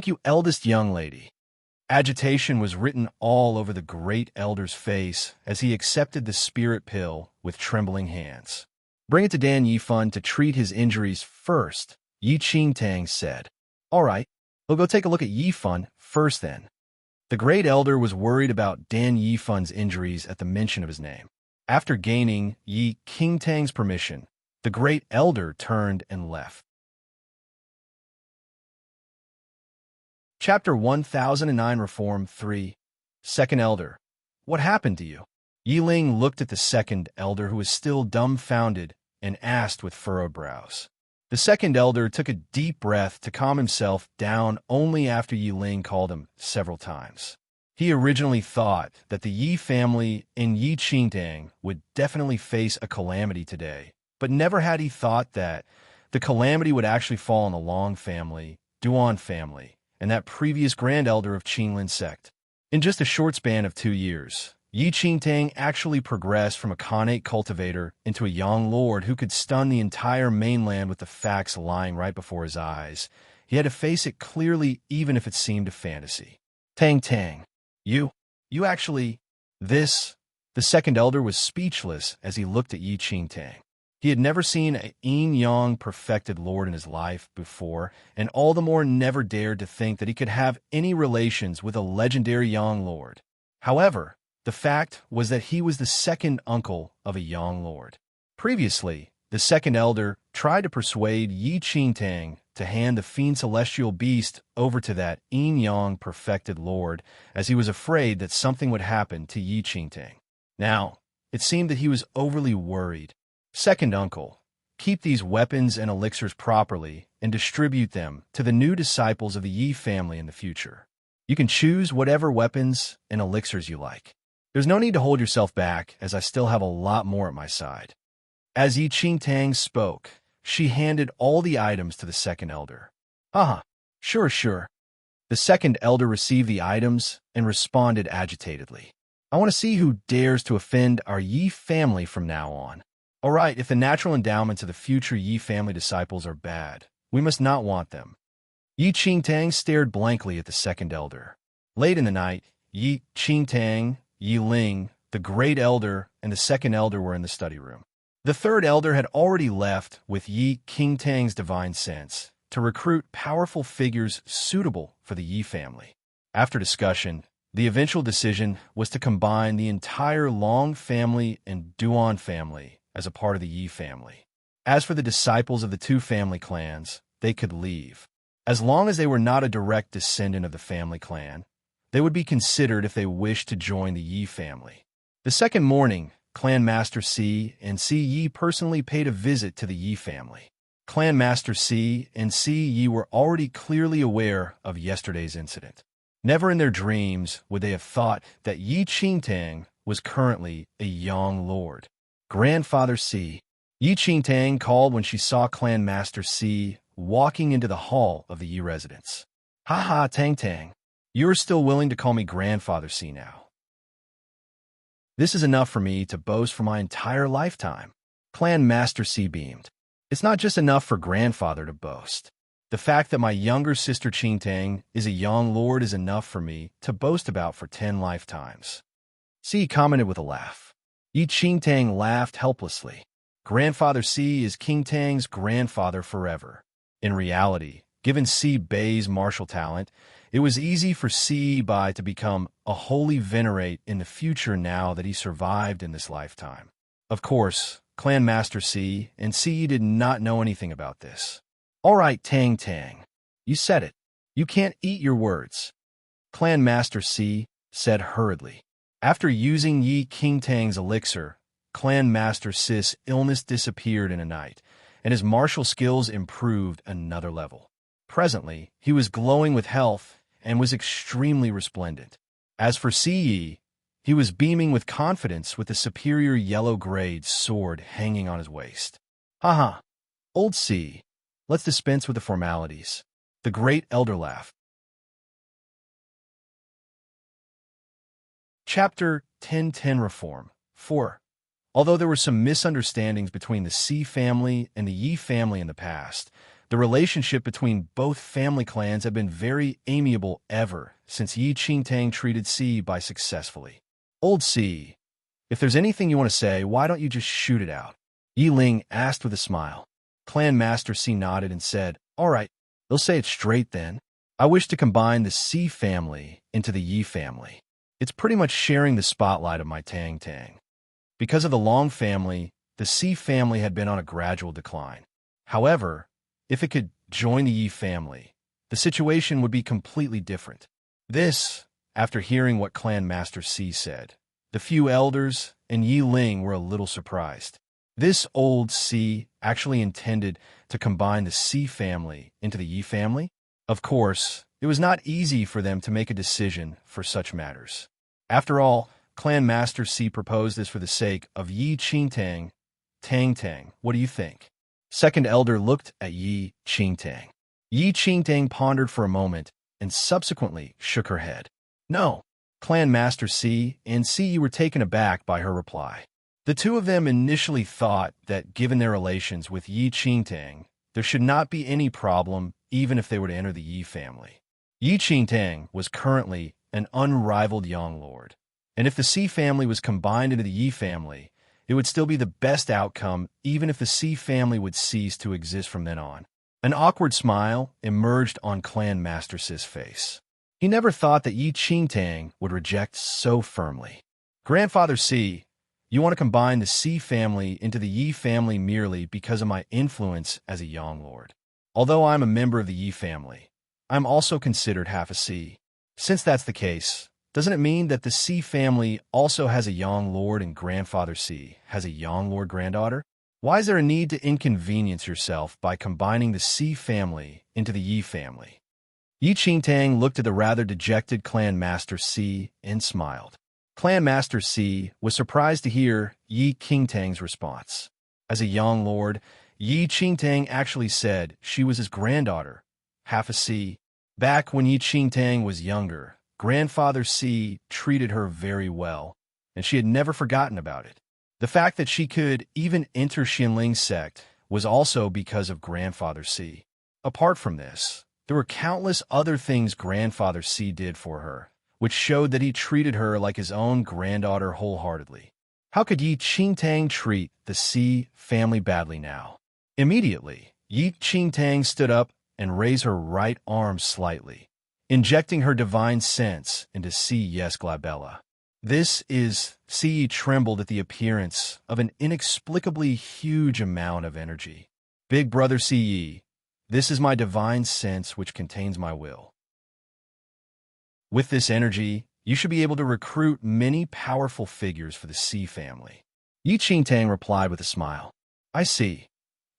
you, eldest young lady. Agitation was written all over the Great Elder's face as he accepted the spirit pill with trembling hands. Bring it to Dan Yifan to treat his injuries first, Yi Qingtang said. All right, we'll go take a look at Yifan first then. The Great Elder was worried about Dan Yifan's injuries at the mention of his name. After gaining Yi Qingtang's permission, the Great Elder turned and left. Chapter 1009 Reform 3. Second Elder. What happened to you? Yi Ling looked at the Second Elder, who was still dumbfounded, and asked with furrowed brows. The Second Elder took a deep breath to calm himself down only after Yi Ling called him several times. He originally thought that the Yi family and Yi Qingtang would definitely face a calamity today, but never had he thought that the calamity would actually fall on the Long family, Duan family, and that previous Grand Elder of Qinglin sect. In just a short span of 2 years, Yi Qingtang actually progressed from a Khanate cultivator into a young lord who could stun the entire mainland with the facts lying right before his eyes. He had to face it clearly even if it seemed a fantasy. Tang. You actually... The Second Elder was speechless as he looked at Yi Qingtang. He had never seen a yin-yang perfected lord in his life before, and all the more never dared to think that he could have any relations with a legendary young lord. However, the fact was that he was the second uncle of a young lord. Previously, the Second Elder tried to persuade Yi Qingtang to hand the fiend celestial beast over to that yin-yang perfected lord, as he was afraid that something would happen to Yi Qingtang. Now, it seemed that he was overly worried. Second uncle, keep these weapons and elixirs properly and distribute them to the new disciples of the Yi family in the future. You can choose whatever weapons and elixirs you like. There's no need to hold yourself back, as I still have a lot more at my side. As Yi Qingtang spoke, she handed all the items to the Second Elder. Sure. The Second Elder received the items and responded agitatedly. I want to see who dares to offend our Yi family from now on. All right, if the natural endowments of the future Yi family disciples are bad, we must not want them. Yi Qingtang stared blankly at the Second Elder. Late in the night, Yi Qingtang, Yi Ling, the Great Elder, and the Second Elder were in the study room. The Third Elder had already left with Yi Qingtang's divine sense to recruit powerful figures suitable for the Yi family. After discussion, the eventual decision was to combine the entire Long family and Duan family as a part of the Yi family. As for the disciples of the two family clans, they could leave. As long as they were not a direct descendant of the family clan, they would be considered if they wished to join the Yi family. The second morning, Clan Master C and C Yi personally paid a visit to the Yi family. Clan Master C and C Yi were already clearly aware of yesterday's incident. Never in their dreams would they have thought that Yi Qingtang was currently a young lord. Grandfather C. Yi Qingtang called when she saw Clan Master C walking into the hall of the Yi residence. "Ha ha, Tang Tang. You're still willing to call me Grandfather C now. This is enough for me to boast for my entire lifetime." Clan Master C beamed. "It's not just enough for Grandfather to boast. The fact that my younger sister Qingtang is a young lord is enough for me to boast about for 10 lifetimes." C commented with a laugh. Yi Qingtang laughed helplessly. Grandfather C is Qingtang's grandfather forever. In reality, given C Bei's martial talent, it was easy for C Bai to become a holy venerate in the future now that he survived in this lifetime. Of course, Clan Master C and C did not know anything about this. "All right, Tang Tang. You said it. You can't eat your words," Clan Master C said hurriedly. After using Yi Qingtang's elixir, Clan Master Ci's illness disappeared in a night, and his martial skills improved another level. Presently, he was glowing with health and was extremely resplendent. As for C Yi, he was beaming with confidence with the superior yellow-grade sword hanging on his waist. "Haha, old C, let's dispense with the formalities." The great elder laughed. Chapter 1010 Reform 4. Although there were some misunderstandings between the C family and the Yi family in the past, the relationship between both family clans had been very amiable ever since Yi Qingtang treated C Bai successfully. "Old C, if there's anything you want to say, why don't you just shoot it out?" Yi Ling asked with a smile. Clan Master C nodded and said, "All right, they'll say it straight then. I wish to combine the C family into the Yi family. It's pretty much sharing the spotlight of my Tang Tang." Because of the Long family, the C family had been on a gradual decline. However, if it could join the Yi family, the situation would be completely different. This, after hearing what Clan Master C said, the few elders and Yi Ling were a little surprised. This old C actually intended to combine the C family into the Yi family? Of course, it was not easy for them to make a decision for such matters. After all, Clan Master C proposed this for the sake of Yi Qingtang. "Tang Tang, what do you think?" Second elder looked at Yi Qingtang. Yi Qingtang pondered for a moment and subsequently shook her head. "No." Clan Master C and C were taken aback by her reply. The two of them initially thought that given their relations with Yi Qingtang, there should not be any problem even if they were to enter the Yi family. Yi Qingtang was currently an unrivaled young lord, and if the C family was combined into the Yi family, it would still be the best outcome even if the C family would cease to exist from then on. An awkward smile emerged on Clan Master Ci's face. He never thought that Yi Qingtang would reject so firmly. "Grandfather C, you want to combine the C family into the Yi family merely because of my influence as a young lord. Although I'm a member of the Yi family, I'm also considered half a C. Since that's the case, doesn't it mean that the C family also has a young lord and Grandfather C has a young lord granddaughter? Why is there a need to inconvenience yourself by combining the C family into the Yi family?" Yi Qingtang looked at the rather dejected Clan Master C and smiled. Clan Master C was surprised to hear Yi Qingtang's response. As a young lord, Yi Qingtang actually said she was his granddaughter, half a C. Back when Yi Qingtang was younger, Grandfather C treated her very well, and she had never forgotten about it. The fact that she could even enter Xinling's sect was also because of Grandfather C. Apart from this, there were countless other things Grandfather C did for her, which showed that he treated her like his own granddaughter wholeheartedly. How could Yi Qingtang treat the C family badly now? Immediately, Yi Qingtang stood up and raised her right arm slightly, injecting her divine sense into C Yes Glabella. This is C trembled at the appearance of an inexplicably huge amount of energy. "Big brother C, this is my divine sense which contains my will. With this energy, you should be able to recruit many powerful figures for the C family. Yi Qingtang replied with a smile. I see.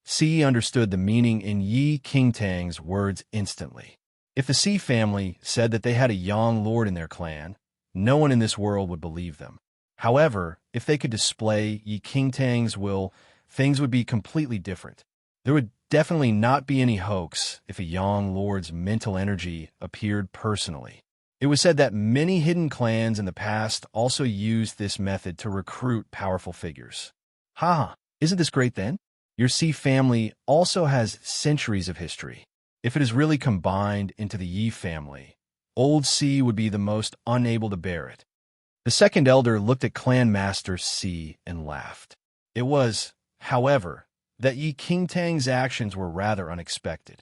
Si understood the meaning in Yi Qingtang's words instantly. If the Si family said that they had a young lord in their clan, no one in this world would believe them. However, if they could display Yi Qingtang's will, things would be completely different. There would definitely not be any hoax if a young lord's mental energy appeared personally. It was said that many hidden clans in the past also used this method to recruit powerful figures. Isn't this great then? Your Si family also has centuries of history. If it is really combined into the Yi family, old Si would be the most unable to bear it. The second elder looked at Clan Master Si and laughed. It was, however, that Yi Qingtang's actions were rather unexpected.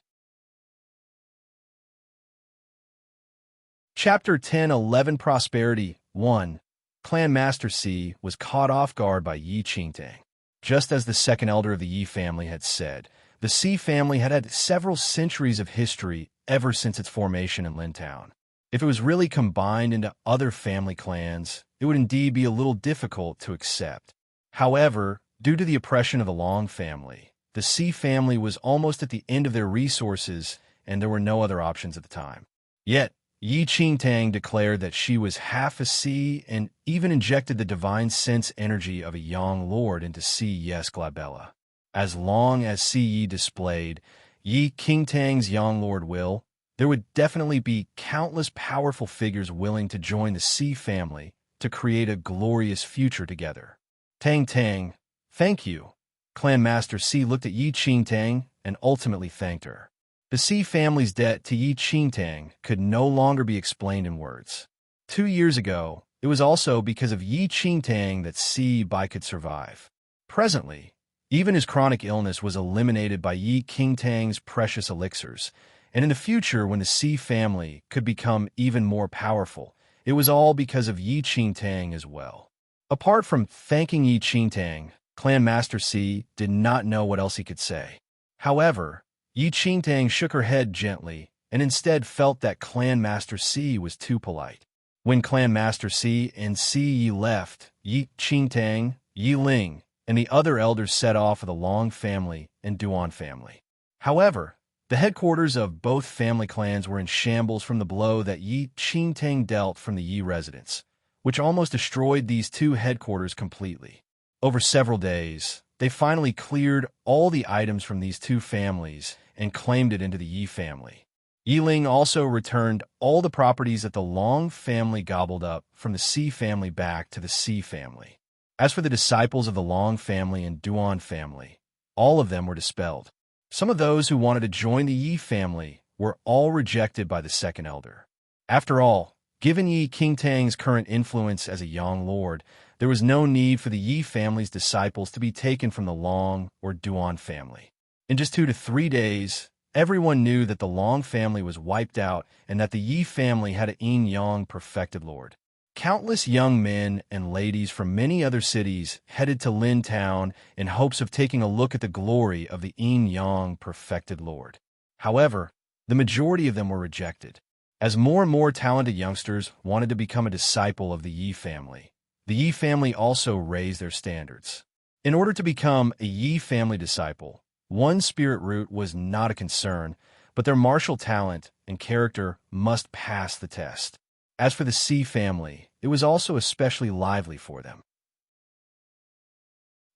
Chapter 10:11 Prosperity 1. Clan Master Si was caught off guard by Yi Qingtang. Just as the second elder of the Yi family had said, the Si family had had several centuries of history ever since its formation in Lintown. If it was really combined into other family clans, it would indeed be a little difficult to accept. However, due to the oppression of the Long family, the Si family was almost at the end of their resources and there were no other options at the time. Yet, Yi Qingtang declared that she was half a Si and even injected the divine sense energy of a young lord into Si Yes Glabella. As long as Si Yi displayed Yi Qingtang's young lord will, there would definitely be countless powerful figures willing to join the Si family to create a glorious future together. Tang, thank you. Clan Master Si looked at Yi Qingtang and ultimately thanked her. The Si family's debt to Yi Qingtang could no longer be explained in words. 2 years ago, it was also because of Yi Qingtang that Si Bai could survive. Presently, even his chronic illness was eliminated by Yi Qingtang's precious elixirs, and in the future when the Si family could become even more powerful, it was all because of Yi Qingtang as well. Apart from thanking Yi Qingtang, Clan Master Si did not know what else he could say. However, Yi Qingtang shook her head gently and instead felt that Clan Master Si was too polite. When Clan Master Si and Si Yi left, Yi Qingtang, Yi Ling, and the other elders set off with the Long family and Duan family. However, the headquarters of both family clans were in shambles from the blow that Yi Qingtang dealt from the Yi residents, which almost destroyed these two headquarters completely. Over several days, they finally cleared all the items from these two families and claimed it into the Yi family. Yi Ling also returned all the properties that the Long family gobbled up from the Si family back to the Si family. As for the disciples of the Long family and Duan family, all of them were dispelled. Some of those who wanted to join the Yi family were all rejected by the second elder. After all, given Yi Qingtang's current influence as a young lord, there was no need for the Yi family's disciples to be taken from the Long or Duan family. In just 2 to 3 days, everyone knew that the Long family was wiped out and that the Yi family had an Yin-Yang perfected lord. Countless young men and ladies from many other cities headed to Lintown in hopes of taking a look at the glory of the Yin-Yang perfected lord. However, the majority of them were rejected. As more and more talented youngsters wanted to become a disciple of the Yi family, the Yi family also raised their standards. In order to become a Yi family disciple, one spirit root was not a concern, but their martial talent and character must pass the test. As for the Si family, it was also especially lively for them.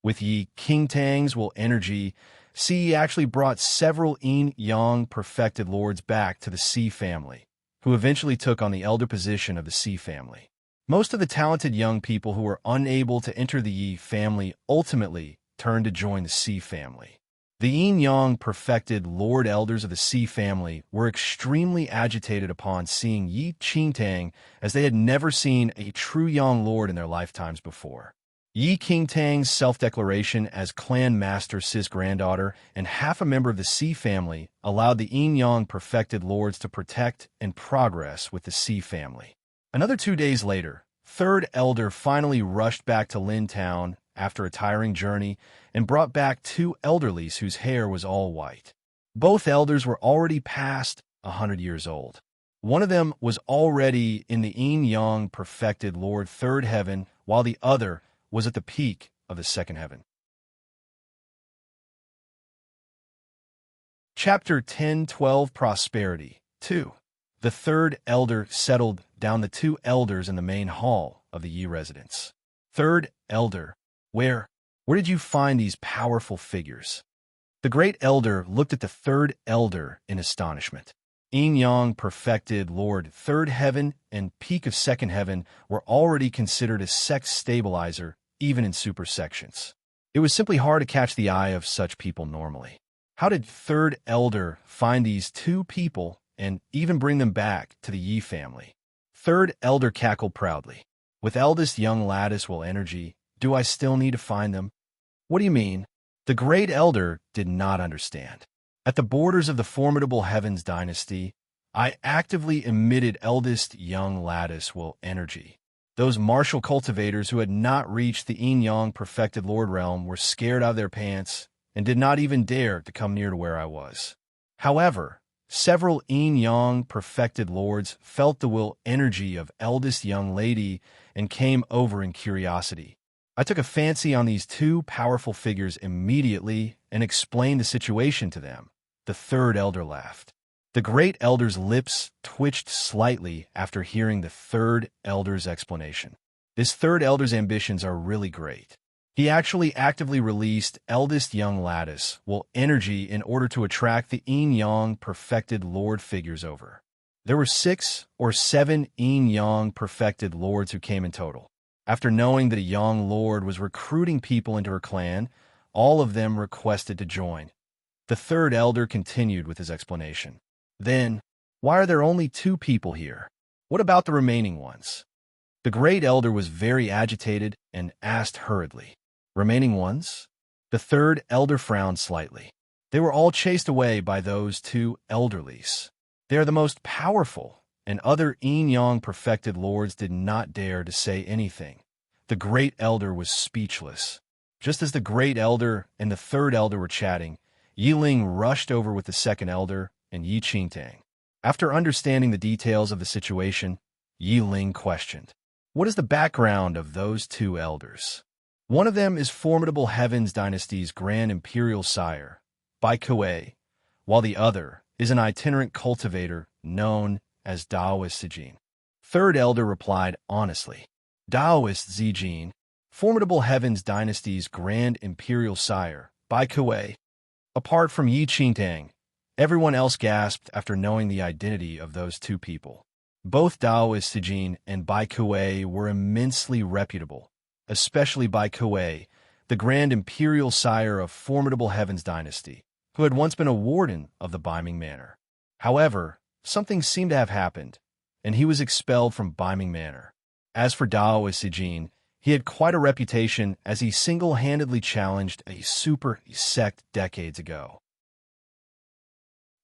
With Yi Qingtang's will energy, Si actually brought several Yin-Yang perfected lords back to the Si family, who eventually took on the elder position of the Si family. Most of the talented young people who were unable to enter the Yi family ultimately turned to join the Si family. The Yin-Yang perfected Lord Elders of the Si family were extremely agitated upon seeing Yi Qingtang as they had never seen a true young lord in their lifetimes before. Yi Qingtang's self-declaration as Clan Master Si's granddaughter and half a member of the Si family allowed the Yin-Yang perfected lords to protect and progress with the Si family. Another 2 days later, Third Elder finally rushed back to Lintown after a tiring journey and brought back 2 elderlies whose hair was all white. Both elders were already past 100 years old. One of them was already in the Yin-Yang perfected Lord Third Heaven, while the other was at the peak of the second heaven. Chapter 10:12 Prosperity 2. The third elder settled down the two elders in the main hall of the Yi residence. Third elder, where did you find these powerful figures? The great elder looked at the third elder in astonishment. Yin Yang perfected Lord third heaven and peak of second heaven were already considered a sex stabilizer, even in super sections. It was simply hard to catch the eye of such people normally. How did third elder find these two people and even bring them back to the Yi family? Third elder cackled proudly. With eldest young lattice will energy, do I still need to find them? What do you mean? The great elder did not understand. At the borders of the formidable heavens dynasty, I actively emitted eldest young lattice will energy. Those martial cultivators who had not reached the Yin Yang perfected Lord realm were scared out of their pants and did not even dare to come near to where I was. However, several Yin Yang perfected lords felt the will energy of eldest young lady and came over in curiosity. I took a fancy on these two powerful figures immediately and explained the situation to them. The third elder laughed. The great elder's lips twitched slightly after hearing the third elder's explanation. This third elder's ambitions are really great. He actually actively released eldest young lattice will energy in order to attract the Yin Yang perfected lord figures over. There were 6 or 7 Yin Yang perfected lords who came in total. After knowing that a young lord was recruiting people into her clan, all of them requested to join. The third elder continued with his explanation. Then, why are there only 2 people here? What about the remaining ones? The great elder was very agitated and asked hurriedly. Remaining ones? The third elder frowned slightly. They were all chased away by those 2 elderlies. They are the most powerful, and other Yin Yang perfected lords did not dare to say anything. The great elder was speechless. Just as the great elder and the third elder were chatting, Yi Ling rushed over with the second elder and Yi Qingtang. After understanding the details of the situation, Yi Ling questioned, what is the background of those 2 elders? One of them is formidable Heavens Dynasty's Grand Imperial Sire, Bai Kuei, while the other is an itinerant cultivator known as Daoist Zijin. Third elder replied honestly. Daoist Zijin, formidable Heavens Dynasty's Grand Imperial Sire, Bai Kuei. Apart from Yi Qingtang, everyone else gasped after knowing the identity of those 2 people. Both Daoist Zijin and Bai Kuei were immensely reputable, especially Bai Kuei, the Grand Imperial Sire of formidable Heavens Dynasty, who had once been a warden of the Biming Manor. However, something seemed to have happened, and he was expelled from Biming Manor. As for Daoist Zijin, he had quite a reputation as he single-handedly challenged a super sect decades ago.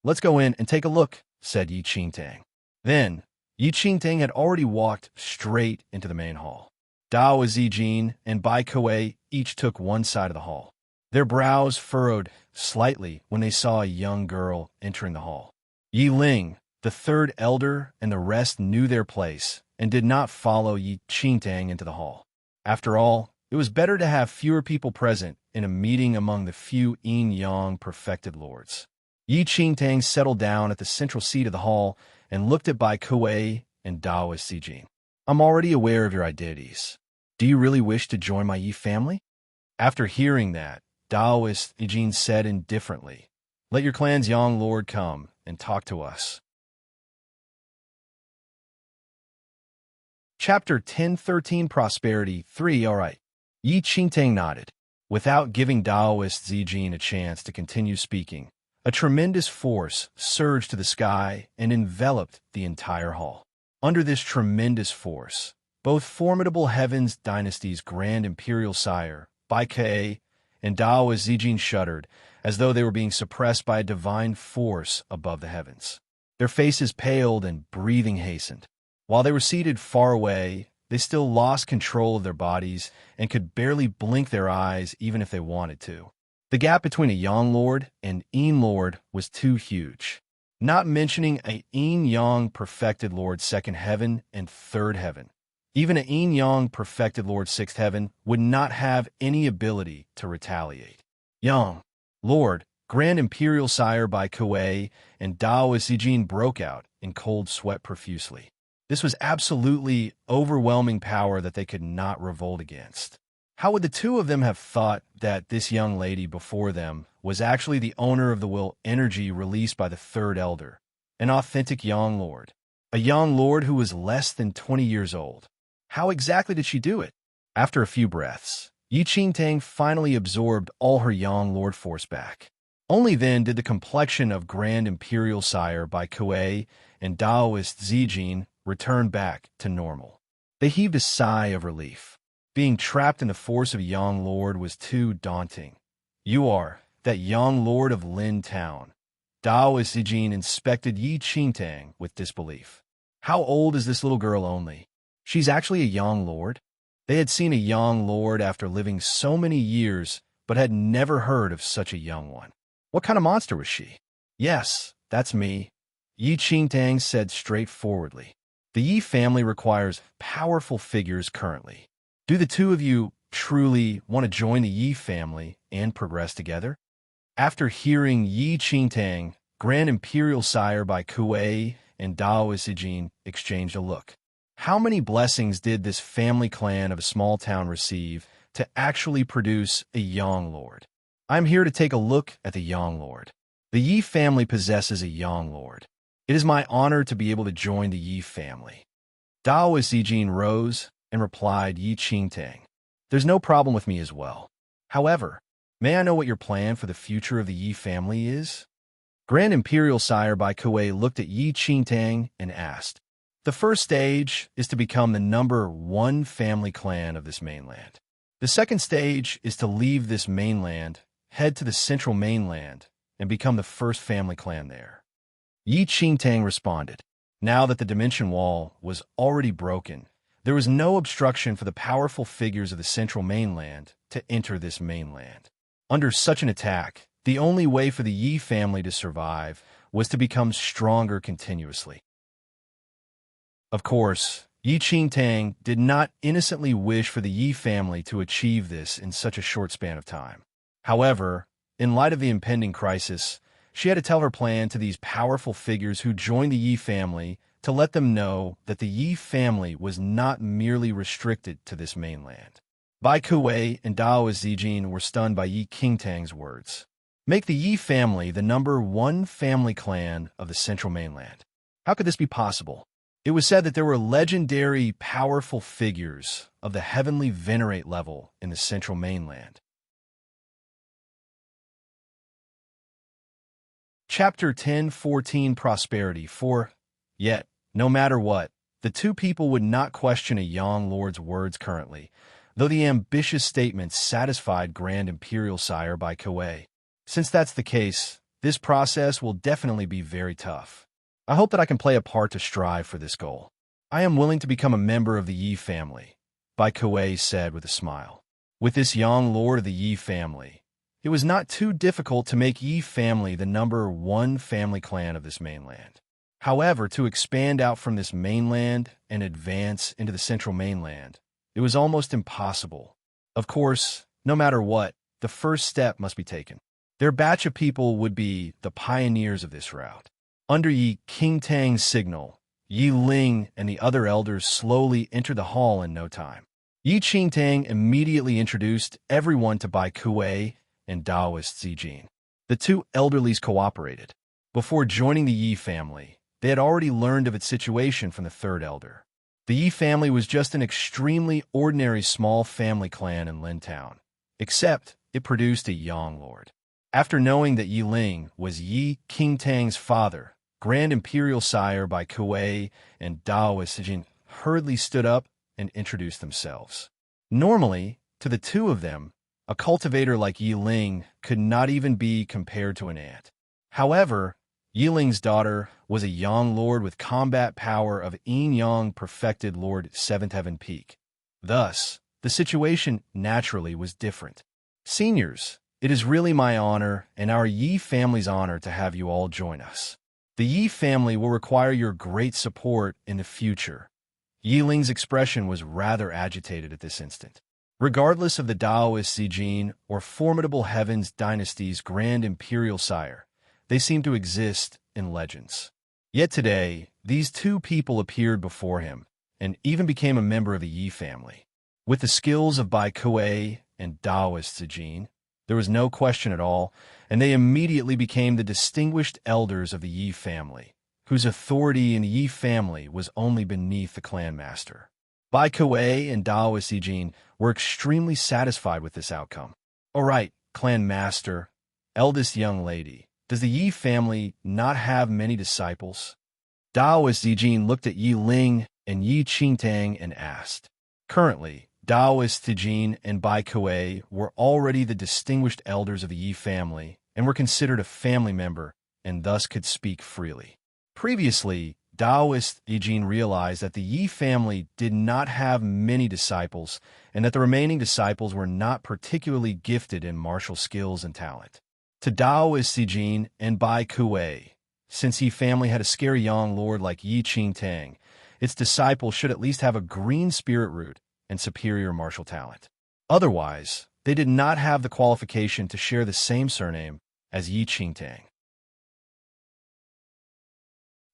Let's go in and take a look, said Yi Qingtang. Then, Yi Qingtang had already walked straight into the main hall. Daoist Zijin and Bai Kuei each took one side of the hall. Their brows furrowed slightly when they saw a young girl entering the hall. Yi Ling, the third elder, and the rest knew their place and did not follow Yi Qingtang into the hall. After all, it was better to have fewer people present in a meeting among the few Yin Yang perfected lords. Yi Qingtang settled down at the central seat of the hall and looked at Bai Kuei and Daoist Zijin. I'm already aware of your identities. Do you really wish to join my Yi family? After hearing that, Daoist Zijin said indifferently, let your clan's young lord come and talk to us. Chapter 10:13 Prosperity 3. All right. Yi Qingtang nodded. Without giving Daoist Zijin a chance to continue speaking, a tremendous force surged to the sky and enveloped the entire hall. Under this tremendous force, both formidable Heavens Dynasty's Grand Imperial Sire, Bai Kuei, and Daoist Zijin shuddered, as though they were being suppressed by a divine force above the heavens. Their faces paled and breathing hastened. While they were seated far away, they still lost control of their bodies and could barely blink their eyes even if they wanted to. The gap between a Yang Lord and Yin Lord was too huge, not mentioning a Yin Yang perfected Lord second heaven and third heaven. Even an Yang perfected Lord Sixth Heaven would not have any ability to retaliate. Yang, Lord, Grand Imperial Sire by Kuei, and Daoist Zijin broke out in cold sweat profusely. This was absolutely overwhelming power that they could not revolt against. How would the two of them have thought that this young lady before them was actually the owner of the will energy released by the Third Elder, an authentic Yang Lord? A Yang Lord who was less than 20 years old. How exactly did she do it? After a few breaths, Yi Qingtang finally absorbed all her Yang Lord force back. Only then did the complexion of Grand Imperial Sire by Kuei and Daoist Zijin return back to normal. They heaved a sigh of relief. Being trapped in the force of a Yang Lord was too daunting. You are that Yang Lord of Lin Town. Daoist Zijin inspected Yi Qingtang with disbelief. How old is this little girl only? She's actually a Yang Lord? They had seen a Yang Lord after living so many years, but had never heard of such a young one. What kind of monster was she? Yes, that's me, Yi Qingtang said straightforwardly. The Yi family requires powerful figures currently. Do the two of you truly want to join the Yi family and progress together? After hearing Yi Qingtang, Grand Imperial Sire by Kuei and Daoist Zijin exchanged a look. How many blessings did this family clan of a small town receive to actually produce a Yang Lord? I'm here to take a look at the Yang Lord. The Yi family possesses a Yang Lord. It is my honor to be able to join the Yi family. Daoist Zijin rose and replied Yi Qingtang. There's no problem with me as well. However, may I know what your plan for the future of the Yi family is? Grand Imperial Sire by Kuei looked at Yi Qingtang and asked. The first stage is to become the #1 family clan of this mainland. The second stage is to leave this mainland, head to the central mainland, and become the first family clan there. Yi Qingtang responded. Now that the dimension wall was already broken, there was no obstruction for the powerful figures of the central mainland to enter this mainland. Under such an attack, the only way for the Yi family to survive was to become stronger continuously. Of course, Yi Qingtang did not innocently wish for the Yi family to achieve this in such a short span of time. However, in light of the impending crisis, she had to tell her plan to these powerful figures who joined the Yi family to let them know that the Yi family was not merely restricted to this mainland. Bai Kuei and Daoist Zijin were stunned by Yi Qingtang's words. Make the Yi family the #1 family clan of the central mainland. How could this be possible? It was said that there were legendary, powerful figures of the heavenly venerate level in the central mainland. Chapter 10:14 Prosperity 4. Yet, no matter what, the two people would not question a Yang Lord's words currently, though the ambitious statements satisfied Grand Imperial Sire by Kuei. Since that's the case, this process will definitely be very tough. I hope that I can play a part to strive for this goal. I am willing to become a member of the Yi family, Bai Kuei said with a smile. With this Yang Lord of the Yi family, it was not too difficult to make Yi family the #1 family clan of this mainland. However, to expand out from this mainland and advance into the central mainland, it was almost impossible. Of course, no matter what, the first step must be taken. Their batch of people would be the pioneers of this route. Under Yi Qingtang's signal, Yi Ling and the other elders slowly entered the hall in no time. Yi Qingtang immediately introduced everyone to Bai Kuei and Daoist Zijin. The two elderlies cooperated. Before joining the Yi family, they had already learned of its situation from the third elder. The Yi family was just an extremely ordinary small family clan in Lin Town, except it produced a Yang Lord. After knowing that Yi Ling was Yi Qingtang's father, Grand Imperial Sire by Kuei and Daoist Zijin hurriedly stood up and introduced themselves. Normally, to the two of them, a cultivator like Yi Ling could not even be compared to an ant. However, Yi Ling's daughter was a Yang Lord with combat power of Yang perfected Lord 7th Heaven Peak. Thus, the situation naturally was different. Seniors, it is really my honor and our Yi family's honor to have you all join us. The Yi family will require your great support in the future. Yiling's expression was rather agitated at this instant. Regardless of the Taoist Zijin or formidable Heaven's dynasty's grand imperial sire, they seemed to exist in legends. Yet today, these two people appeared before him, and even became a member of the Yi family. With the skills of Bai Kuei and Taoist Zijin, there was no question at all, and they immediately became the distinguished elders of the Yi family, whose authority in the Yi family was only beneath the clan master. Bai Kuei and Taoist Zijin were extremely satisfied with this outcome. All right, clan master, eldest young lady, does the Yi family not have many disciples? Taoist Zijin looked at Yi Ling and Yi Qingtang and asked. Currently, Taoist Zijin and Bai Kuei were already the distinguished elders of the Yi family and were considered a family member and thus could speak freely. Previously, Taoist Zijin realized that the Yi family did not have many disciples and that the remaining disciples were not particularly gifted in martial skills and talent. To Taoist Zijin and Bai Kuei, since Yi family had a scary young lord like Yi Qingtang, its disciples should at least have a green spirit root and superior martial talent. Otherwise, they did not have the qualification to share the same surname as Yi Qingtang.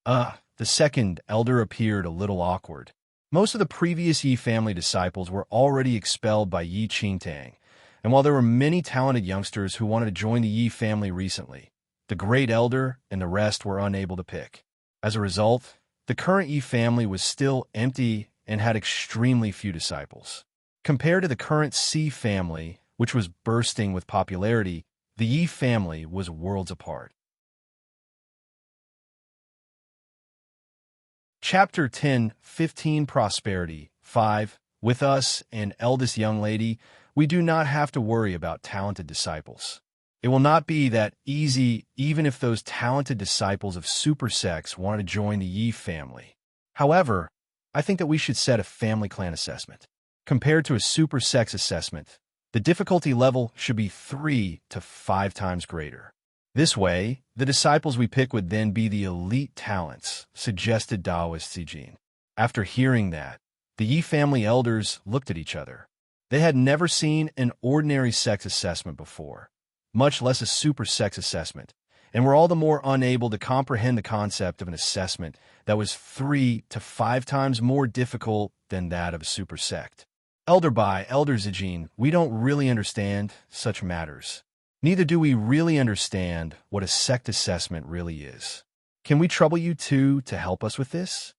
The second elder appeared a little awkward. Most of the previous Yi family disciples were already expelled by Yi Qingtang, and while there were many talented youngsters who wanted to join the Yi family recently, the great elder and the rest were unable to pick. As a result, the current Yi family was still empty and had extremely few disciples. Compared to the current Si family, which was bursting with popularity, the Yi family was worlds apart. Chapter 10:15 Prosperity 5. With us and eldest young lady, we do not have to worry about talented disciples. It will not be that easy even if those talented disciples of super sex want to join the Yi family. However, I think that we should set a family clan assessment. Compared to a super sex assessment, the difficulty level should be 3 to 5 times greater. This way, the disciples we pick would then be the elite talents, suggested Taoist Zijin. After hearing that, the Yi family elders looked at each other. They had never seen an ordinary sex assessment before, much less a super sex assessment, and were all the more unable to comprehend the concept of an assessment that was 3 to 5 times more difficult than that of a super sect. Elder Zijin, we don't really understand such matters. Neither do we really understand what a sect assessment really is. Can we trouble you two to help us with this?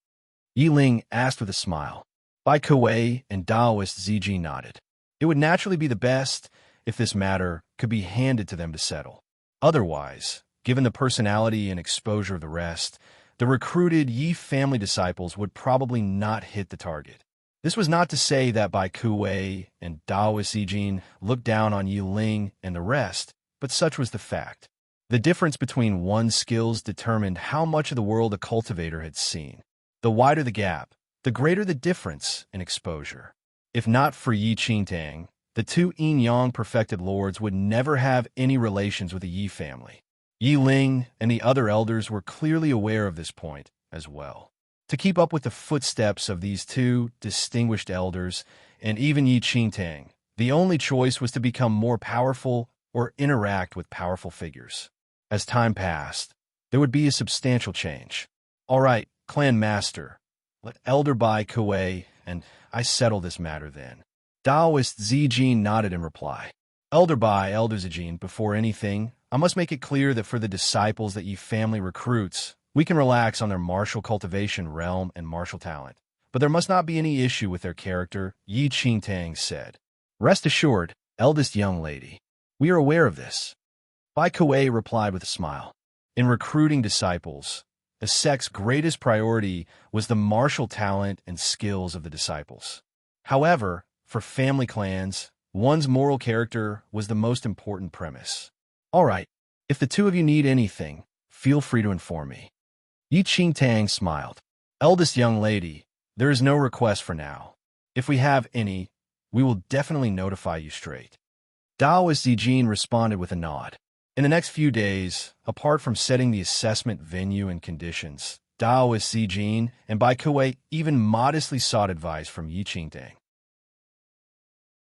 Yi Ling asked with a smile. Bai Kuei and Taoist Zijin nodded. It would naturally be the best if this matter could be handed to them to settle. Otherwise, given the personality and exposure of the rest, the recruited Yi family disciples would probably not hit the target. This was not to say that Bai Kuei and Taoist Zijin looked down on Yi Ling and the rest, but such was the fact. The difference between one's skills determined how much of the world a cultivator had seen. The wider the gap, the greater the difference in exposure. If not for Yi Qingtang, the two yin-yang perfected lords would never have any relations with the Yi family. Yi Ling and the other elders were clearly aware of this point as well. To keep up with the footsteps of these two distinguished elders, and even Yi Qingtang, the only choice was to become more powerful or interact with powerful figures. As time passed, there would be a substantial change. All right, clan master, let Elder Bai Kuei and I settle this matter then. Taoist Zijin nodded in reply. Elder Zijin, before anything, I must make it clear that for the disciples that Yi family recruits, we can relax on their martial cultivation realm and martial talent, but there must not be any issue with their character, Yi Qingtang said. Rest assured, eldest young lady, we are aware of this. Bai Kuei replied with a smile. In recruiting disciples, the sect's greatest priority was the martial talent and skills of the disciples. However, for family clans, one's moral character was the most important premise. All right, if the two of you need anything, feel free to inform me. Yi Qingtang smiled. Eldest young lady, there is no request for now. If we have any, we will definitely notify you straight. Taoist Zijin responded with a nod. In the next few days, apart from setting the assessment venue and conditions, Taoist Zijin, and Bai Kuei even modestly sought advice from Yi Qingtang.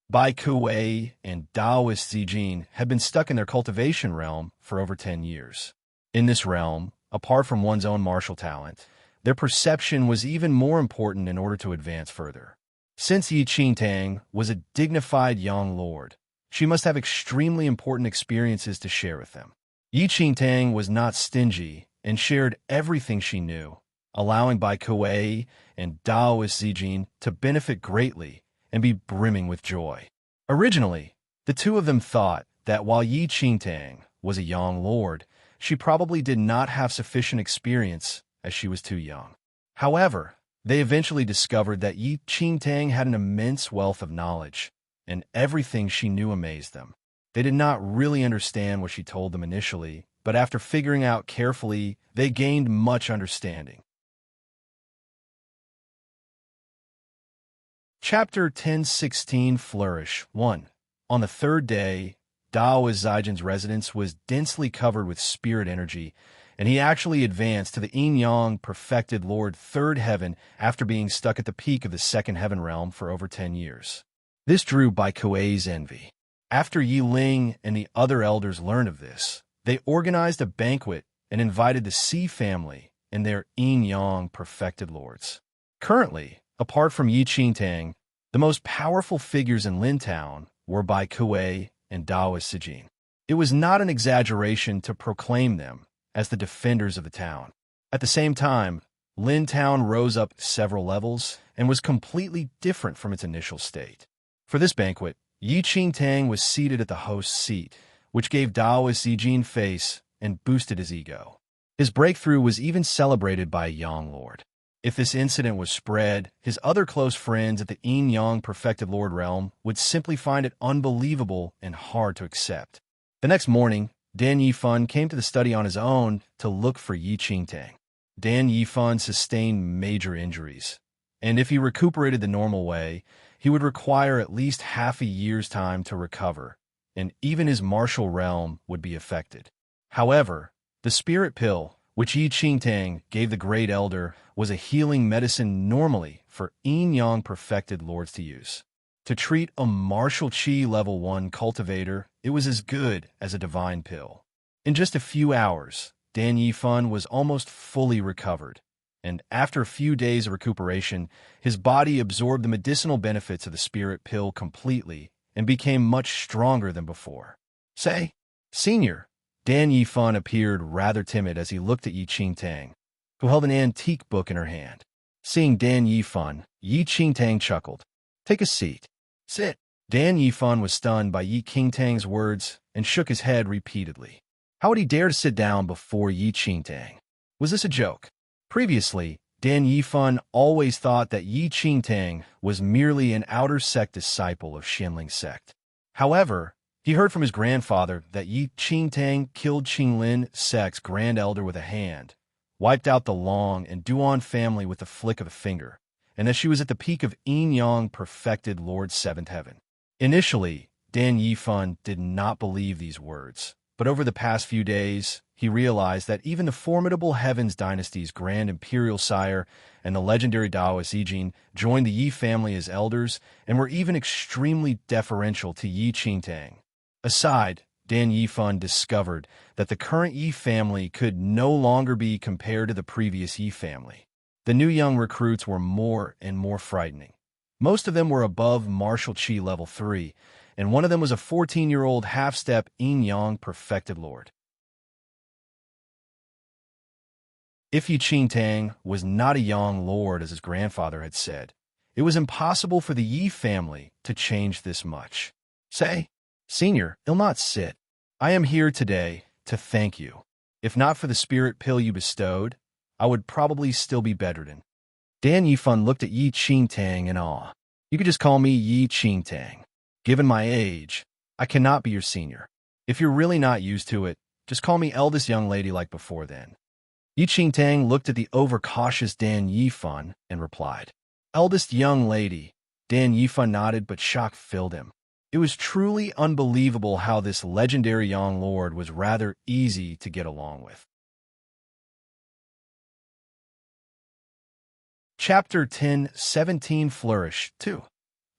Bai Kuei and Taoist Zijin had been stuck in their cultivation realm for over 10 years. In this realm, apart from one's own martial talent, their perception was even more important in order to advance further. Since Yi Qingtang was a dignified young lord, she must have extremely important experiences to share with them. Yi Qingtang was not stingy and shared everything she knew, allowing Bai Kuei and Taoist Zijin to benefit greatly and be brimming with joy. Originally, the two of them thought that while Yi Qingtang was a young lord, she probably did not have sufficient experience as she was too young. However, they eventually discovered that Yi Qingtang had an immense wealth of knowledge, and everything she knew amazed them. They did not really understand what she told them initially, but after figuring out carefully, they gained much understanding. Chapter 1016 Flourish 1. On the third day, Taoist Zijin's residence was densely covered with spirit energy, and he actually advanced to the yin-yang perfected Lord Third Heaven after being stuck at the peak of the Second Heaven realm for over 10 years. This drew Bai Kuei's envy. After Yi Ling and the other elders learned of this, they organized a banquet and invited the Si family and their yin-yang perfected lords. Currently, apart from Yi Qingtang, the most powerful figures in Lintown were Bai Kuei and Taoist Zijin. It was not an exaggeration to proclaim them as the defenders of the town. At the same time, Lintown rose up several levels and was completely different from its initial state. For this banquet, Yi Qingtang was seated at the host's seat, which gave Taoist Zijin face and boosted his ego. His breakthrough was even celebrated by a young lord. If this incident was spread, his other close friends at the yin-yang perfected lord realm would simply find it unbelievable and hard to accept. The next morning, Dan Yifan came to the study on his own to look for Yi Qingtang. Dan Yifan sustained major injuries, and if he recuperated the normal way, he would require at least half a year's time to recover, and even his martial realm would be affected. However, the spirit pill, which Yi Qingtang gave the great elder, was a healing medicine normally for yin-yang perfected lords to use. To treat a martial qi level 1 cultivator, it was as good as a divine pill. In just a few hours, Dan Yifan was almost fully recovered, and after a few days of recuperation, his body absorbed the medicinal benefits of the spirit pill completely and became much stronger than before. Say, Senior, Dan Yifan appeared rather timid as he looked at Yi Qingtang, who held an antique book in her hand. Seeing Dan Yifan, Yi Qingtang chuckled. Take a seat. Sit. Dan Yifan was stunned by Yi Qingtang's words and shook his head repeatedly. How would he dare to sit down before Yi Qingtang? Was this a joke? Previously, Dan Yifan always thought that Yi Qingtang was merely an outer sect disciple of Xinling sect. However, he heard from his grandfather that Yi Qingtang killed Qinglin sect's grand elder with a hand, wiped out the Long and Duan family with the flick of a finger, and that she was at the peak of yin-yang perfected Lord Seventh Heaven. Initially, Dan Yifan did not believe these words, but over the past few days, he realized that even the formidable Heavens dynasty's grand imperial sire and the legendary Taoist Zijin joined the Yi family as elders and were even extremely deferential to Yi Qingtang. Aside, Dan Yifan discovered that the current Yi family could no longer be compared to the previous Yi family. The new young recruits were more and more frightening. Most of them were above martial qi level 3, and one of them was a 14-year-old half-step yin-yang perfected lord. If Yi Qingtang was not a young lord as his grandfather had said, it was impossible for the Yi family to change this much. Say, Senior, I'll not sit. I am here today to thank you. If not for the spirit pill you bestowed, I would probably still be bedridden. Dan Yifan looked at Yi Qingtang in awe. You could just call me Yi Qingtang. Given my age, I cannot be your senior. If you're really not used to it, just call me eldest young lady like before then. Yi Qingtang looked at the overcautious Dan Yifan and replied, Eldest young lady. Dan Yifan nodded, but shock filled him. It was truly unbelievable how this legendary young lord was rather easy to get along with. Chapter 10, 17 Flourish 2.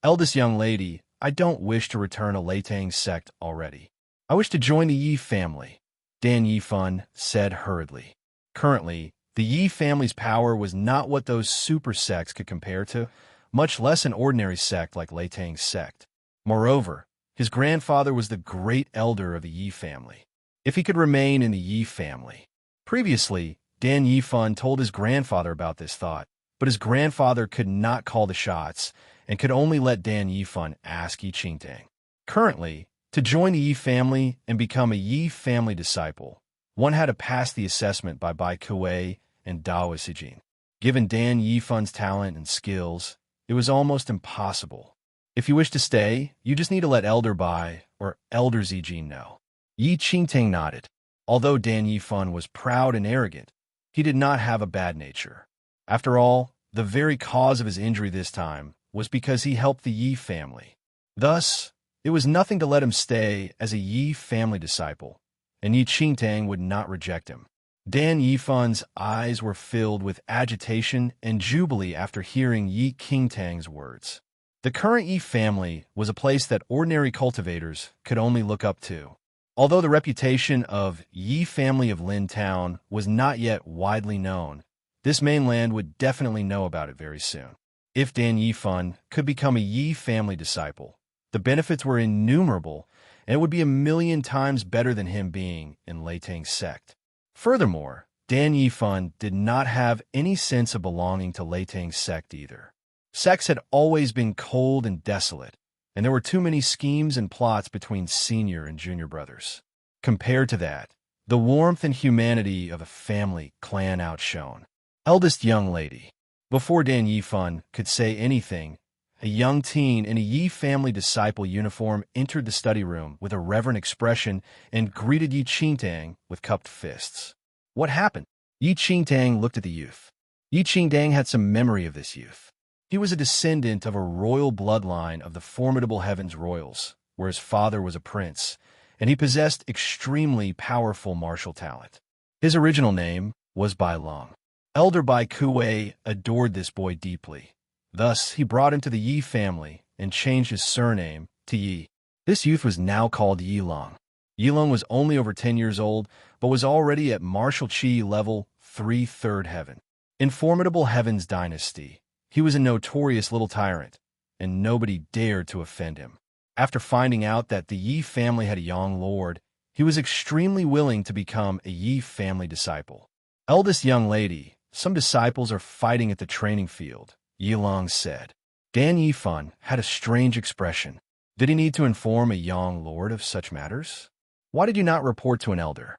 Eldest young lady, I don't wish to return a Latang sect already. I wish to join the Yi family, Dan Yifun said hurriedly. Currently, the Yi family's power was not what those super sects could compare to, much less an ordinary sect like Latang's sect. Moreover, his grandfather was the great elder of the Yi family. If he could remain in the Yi family. Previously, Dan Yifun told his grandfather about this thought, but his grandfather could not call the shots and could only let Dan Yifun ask Yi Qingtang. Currently, to join the Yi family and become a Yi family disciple, one had to pass the assessment by Bai Kuei and Dao Sijin. Given Dan Yifun's talent and skills, it was almost impossible. If you wish to stay, you just need to let Elder Bai or Elder Zijin know. Yi Qingtang nodded. Although Dan Yifun was proud and arrogant, he did not have a bad nature. After all, the very cause of his injury this time was because he helped the Yi family. Thus, it was nothing to let him stay as a Yi family disciple, and Yi Qingtang would not reject him. Dan Yifun's eyes were filled with agitation and jubilee after hearing Yi Qingtang's words. The current Yi family was a place that ordinary cultivators could only look up to. Although the reputation of Yi family of Lin Town was not yet widely known, this mainland would definitely know about it very soon. If Dan Yifun could become a Yi family disciple, the benefits were innumerable, and it would be 1,000,000 times better than him being in Latang's sect. Furthermore, Dan Yifun did not have any sense of belonging to Latang's sect either. Sects had always been cold and desolate, and there were too many schemes and plots between senior and junior brothers. Compared to that, the warmth and humanity of a family clan outshone. Eldest young lady. Before Dan Yifun could say anything, a young teen in a Yi family disciple uniform entered the study room with a reverent expression and greeted Yi Qingtang with cupped fists. What happened? Yi Qingtang looked at the youth. Yi Qingtang had some memory of this youth. He was a descendant of a royal bloodline of the formidable Heavens Royals, where his father was a prince, and he possessed extremely powerful martial talent. His original name was Bai Long. Elder Bai Kuei adored this boy deeply. Thus, he brought him to the Yi family and changed his surname to Yi. This youth was now called Yi Long. Yi Long was only over 10 years old, but was already at martial chi level 3 3rd heaven. In formidable Heaven's dynasty, he was a notorious little tyrant, and nobody dared to offend him. After finding out that the Yi family had a young lord, he was extremely willing to become a Yi family disciple. Eldest young lady, some disciples are fighting at the training field, Yi Long said. Dan Yifun had a strange expression. Did he need to inform a young lord of such matters? Why did you not report to an elder?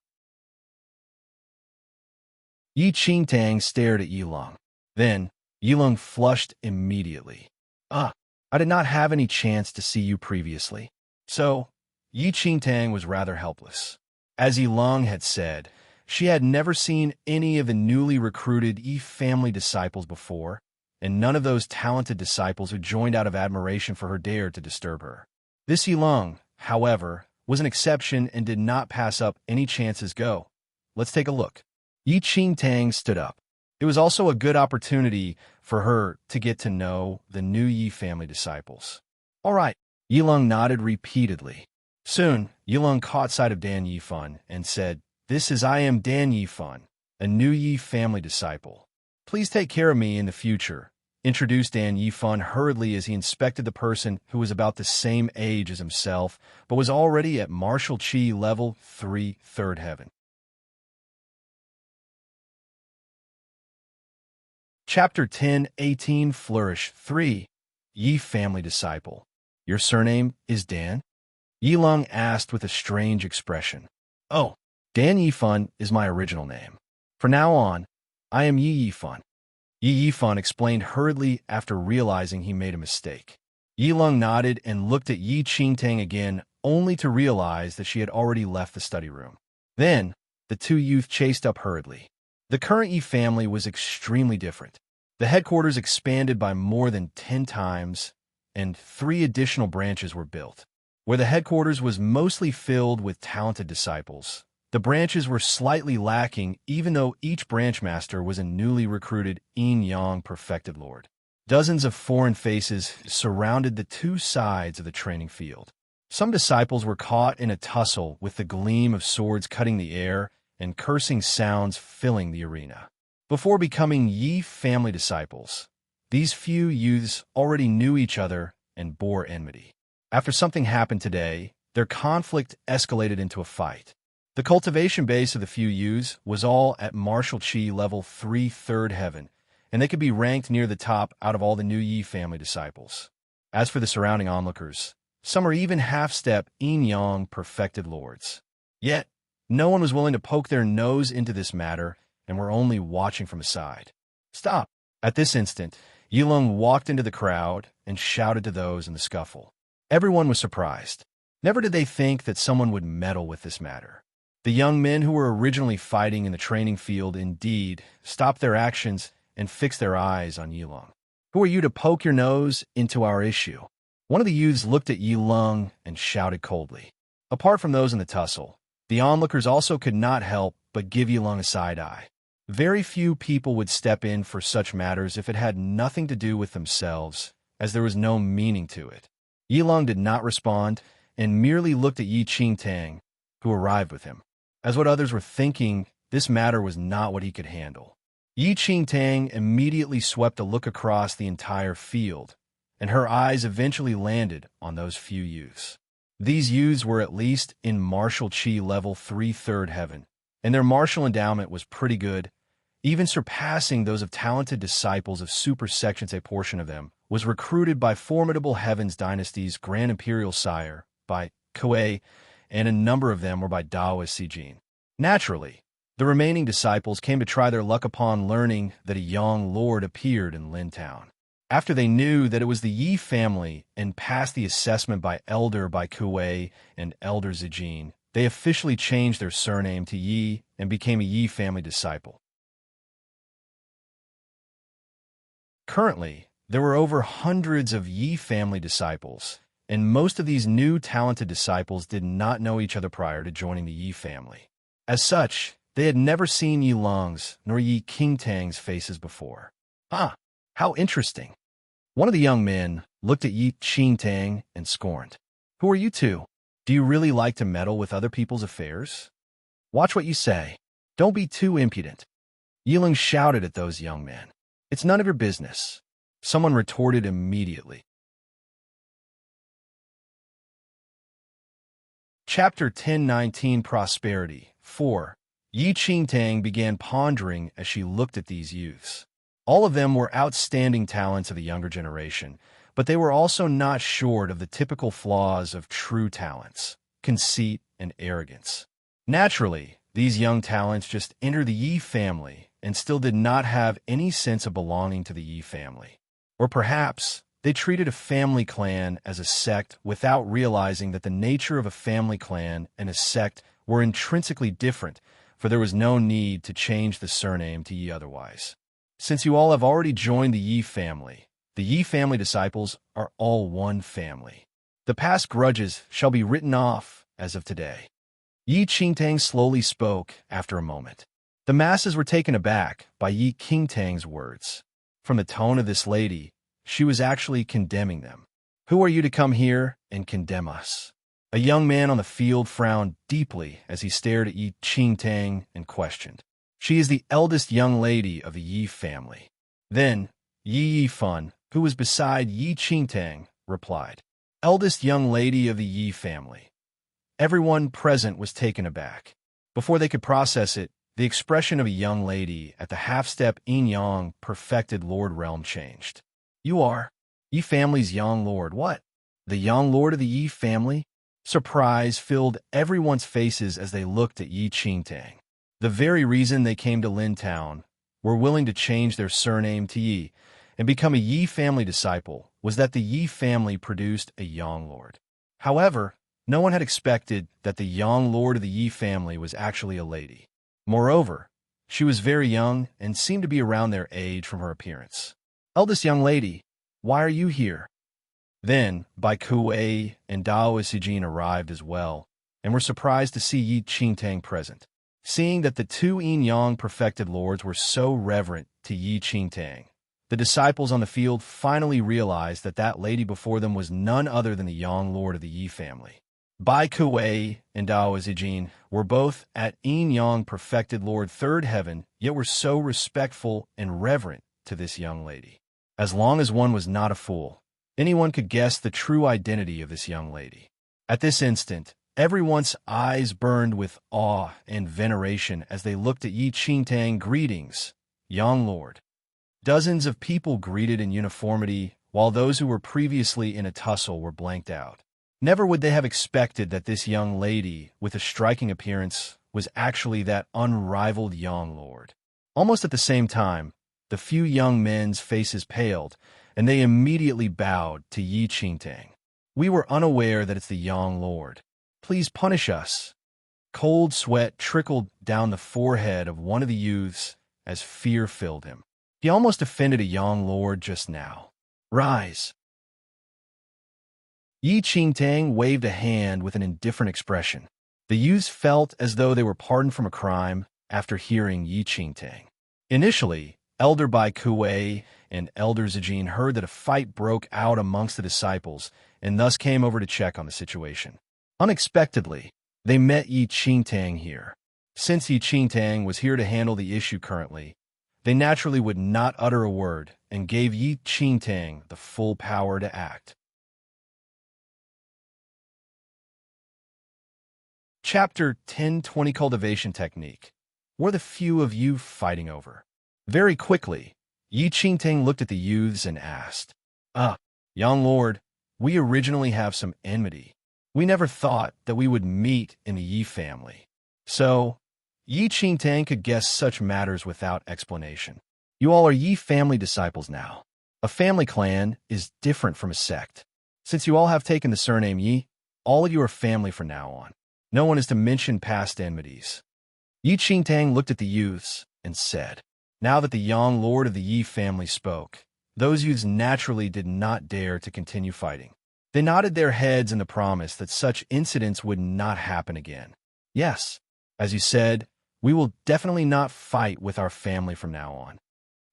Yi Qingtang stared at Yi Long. Then, Yi Long flushed immediately. I did not have any chance to see you previously. So, Yi Qingtang was rather helpless. As Yi Long had said, she had never seen any of the newly recruited Yi family disciples before, and none of those talented disciples who joined out of admiration for her dared to disturb her. This Yi Long, however, was an exception and did not pass up any chances go. Let's take a look. Yi Qingtang stood up. It was also a good opportunity for her to get to know the new Yi family disciples. All right, Yi Long nodded repeatedly. Soon, Yi Long caught sight of Dan Yifun and said, I am Dan Yifun, a new Yi family disciple. Please take care of me in the future, introduced Dan Yifun hurriedly as he inspected the person who was about the same age as himself, but was already at martial chi level 3 3rd heaven. Chapter 10, 18 Flourish 3. Yi family disciple. Your surname is Dan? Yi Long asked with a strange expression. Oh, Dan Yifun is my original name. From now on, I am Yi Yifun. Yi Yifun explained hurriedly after realizing he made a mistake. Yi Long nodded and looked at Yi Qingtang again, only to realize that she had already left the study room. Then, the two youth chased up hurriedly. The current Yi family was extremely different. The headquarters expanded by more than 10 times, and 3 additional branches were built. Where the headquarters was mostly filled with talented disciples, The branches were slightly lacking, even though each branch master was a newly recruited Yin-Yang perfected lord. Dozens of foreign faces surrounded the two sides of the training field. Some disciples were caught in a tussle with the gleam of swords cutting the air and cursing sounds filling the arena. Before becoming Yi family disciples, these few youths already knew each other and bore enmity. After something happened today, their conflict escalated into a fight. The cultivation base of the few youths was all at martial chi level 3 third heaven, and they could be ranked near the top out of all the new Yi family disciples. As for the surrounding onlookers, some are even half-step yin-yang perfected lords. Yet, no one was willing to poke their nose into this matter and were only watching from aside. Stop! At this instant, Yilong walked into the crowd and shouted to those in the scuffle. Everyone was surprised. Never did they think that someone would meddle with this matter. The young men who were originally fighting in the training field indeed stopped their actions and fixed their eyes on Yilong. Who are you to poke your nose into our issue? One of the youths looked at Yilong and shouted coldly. Apart from those in the tussle, the onlookers also could not help but give Yilong a side-eye. Very few people would step in for such matters if it had nothing to do with themselves, as there was no meaning to it. Yilong did not respond and merely looked at Yi Qingtang, who arrived with him. As what others were thinking, this matter was not what he could handle. Yi Qingtang immediately swept a look across the entire field, and her eyes eventually landed on those few youths. These youths were at least in martial chi level 3 third heaven, and their martial endowment was pretty good, even surpassing those of talented disciples of super sections. A portion of them was recruited by formidable Heavens Dynasty's Grand Imperial Sire, by Kuei, and a number of them were by Daoist Sijin. Naturally, the remaining disciples came to try their luck upon learning that a young lord appeared in Lin Town. After they knew that it was the Yi family and passed the assessment by Elder by Kuei and Elder Zijin, they officially changed their surname to Yi and became a Yi family disciple. Currently, there were over hundreds of Yi family disciples, and most of these new talented disciples did not know each other prior to joining the Yi family. As such, they had never seen Yilong's nor Yi Qingtang's faces before. How interesting. One of the young men looked at Yi Qingtang and scorned. Who are you two? Do you really like to meddle with other people's affairs? Watch what you say. Don't be too impudent. Yiling shouted at those young men. It's none of your business. Someone retorted immediately. Chapter 1019 Prosperity 4. Yi Qingtang began pondering as she looked at these youths. All of them were outstanding talents of the younger generation, but they were also not short of the typical flaws of true talents, conceit and arrogance. Naturally, these young talents just entered the Yi family and still did not have any sense of belonging to the Yi family. Or perhaps they treated a family clan as a sect without realizing that the nature of a family clan and a sect were intrinsically different, for there was no need to change the surname to Yi otherwise. Since you all have already joined the Yi family disciples are all one family. The past grudges shall be written off as of today. Yi Qingtang slowly spoke after a moment. The masses were taken aback by Yi Qingtang's words. From the tone of this lady, she was actually condemning them. Who are you to come here and condemn us? A young man on the field frowned deeply as he stared at Yi Qingtang and questioned. She is the eldest young lady of the Yi family. Then, Yi Yifan, who was beside Yi Qingtang, replied, Eldest young lady of the Yi family. Everyone present was taken aback. Before they could process it, the expression of a young lady at the half-step yin-yang perfected lord realm changed. You are Yi family's young lord. What? The young lord of the Yi family? Surprise filled everyone's faces as they looked at Yi Qingtang. The very reason they came to Lin Town, were willing to change their surname to Yi and become a Yi family disciple, was that the Yi family produced a young lord. However, no one had expected that the young lord of the Yi family was actually a lady. Moreover, she was very young and seemed to be around their age from her appearance. Eldest young lady, why are you here? Then, Bai Kuei and Dao Sijin arrived as well, and were surprised to see Yi Qingtang present. Seeing that the two yin-yang perfected lords were so reverent to Yi Qingtang, the disciples on the field finally realized that that lady before them was none other than the Yang Lord of the Yi family. Bai Kuei and Dao Zijin were both at yin-yang perfected Lord Third Heaven, yet were so respectful and reverent to this young lady. As long as one was not a fool, anyone could guess the true identity of this young lady. At this instant, everyone's eyes burned with awe and veneration as they looked at Yi Qingtang. Greetings, young lord. Dozens of people greeted in uniformity, while those who were previously in a tussle were blanked out. Never would they have expected that this young lady, with a striking appearance, was actually that unrivaled young lord. Almost at the same time, the few young men's faces paled, and they immediately bowed to Yi Qingtang. We were unaware that it's the young lord. Please punish us. Cold sweat trickled down the forehead of one of the youths as fear filled him. He almost offended a young lord just now. Rise. Yi Qingtang waved a hand with an indifferent expression. The youths felt as though they were pardoned from a crime after hearing Yi Qingtang. Initially, Elder Bai Kuei and Elder Zijin heard that a fight broke out amongst the disciples and thus came over to check on the situation. Unexpectedly, they met Yi Qingtang here. Since Yi Qingtang was here to handle the issue currently, they naturally would not utter a word and gave Yi Qingtang the full power to act. Chapter 10:20 Cultivation Technique. What are the few of you fighting over? Very quickly, Yi Qingtang looked at the youths and asked, young lord, we originally have some enmity. We never thought that we would meet in the Yi family. So, Yi Qingtang could guess such matters without explanation. You all are Yi family disciples now. A family clan is different from a sect. Since you all have taken the surname Yi, all of you are family from now on. No one is to mention past enmities. Yi Qingtang looked at the youths and said, now that the young lord of the Yi family spoke, those youths naturally did not dare to continue fighting. They nodded their heads in the promise that such incidents would not happen again. Yes, as you said, we will definitely not fight with our family from now on,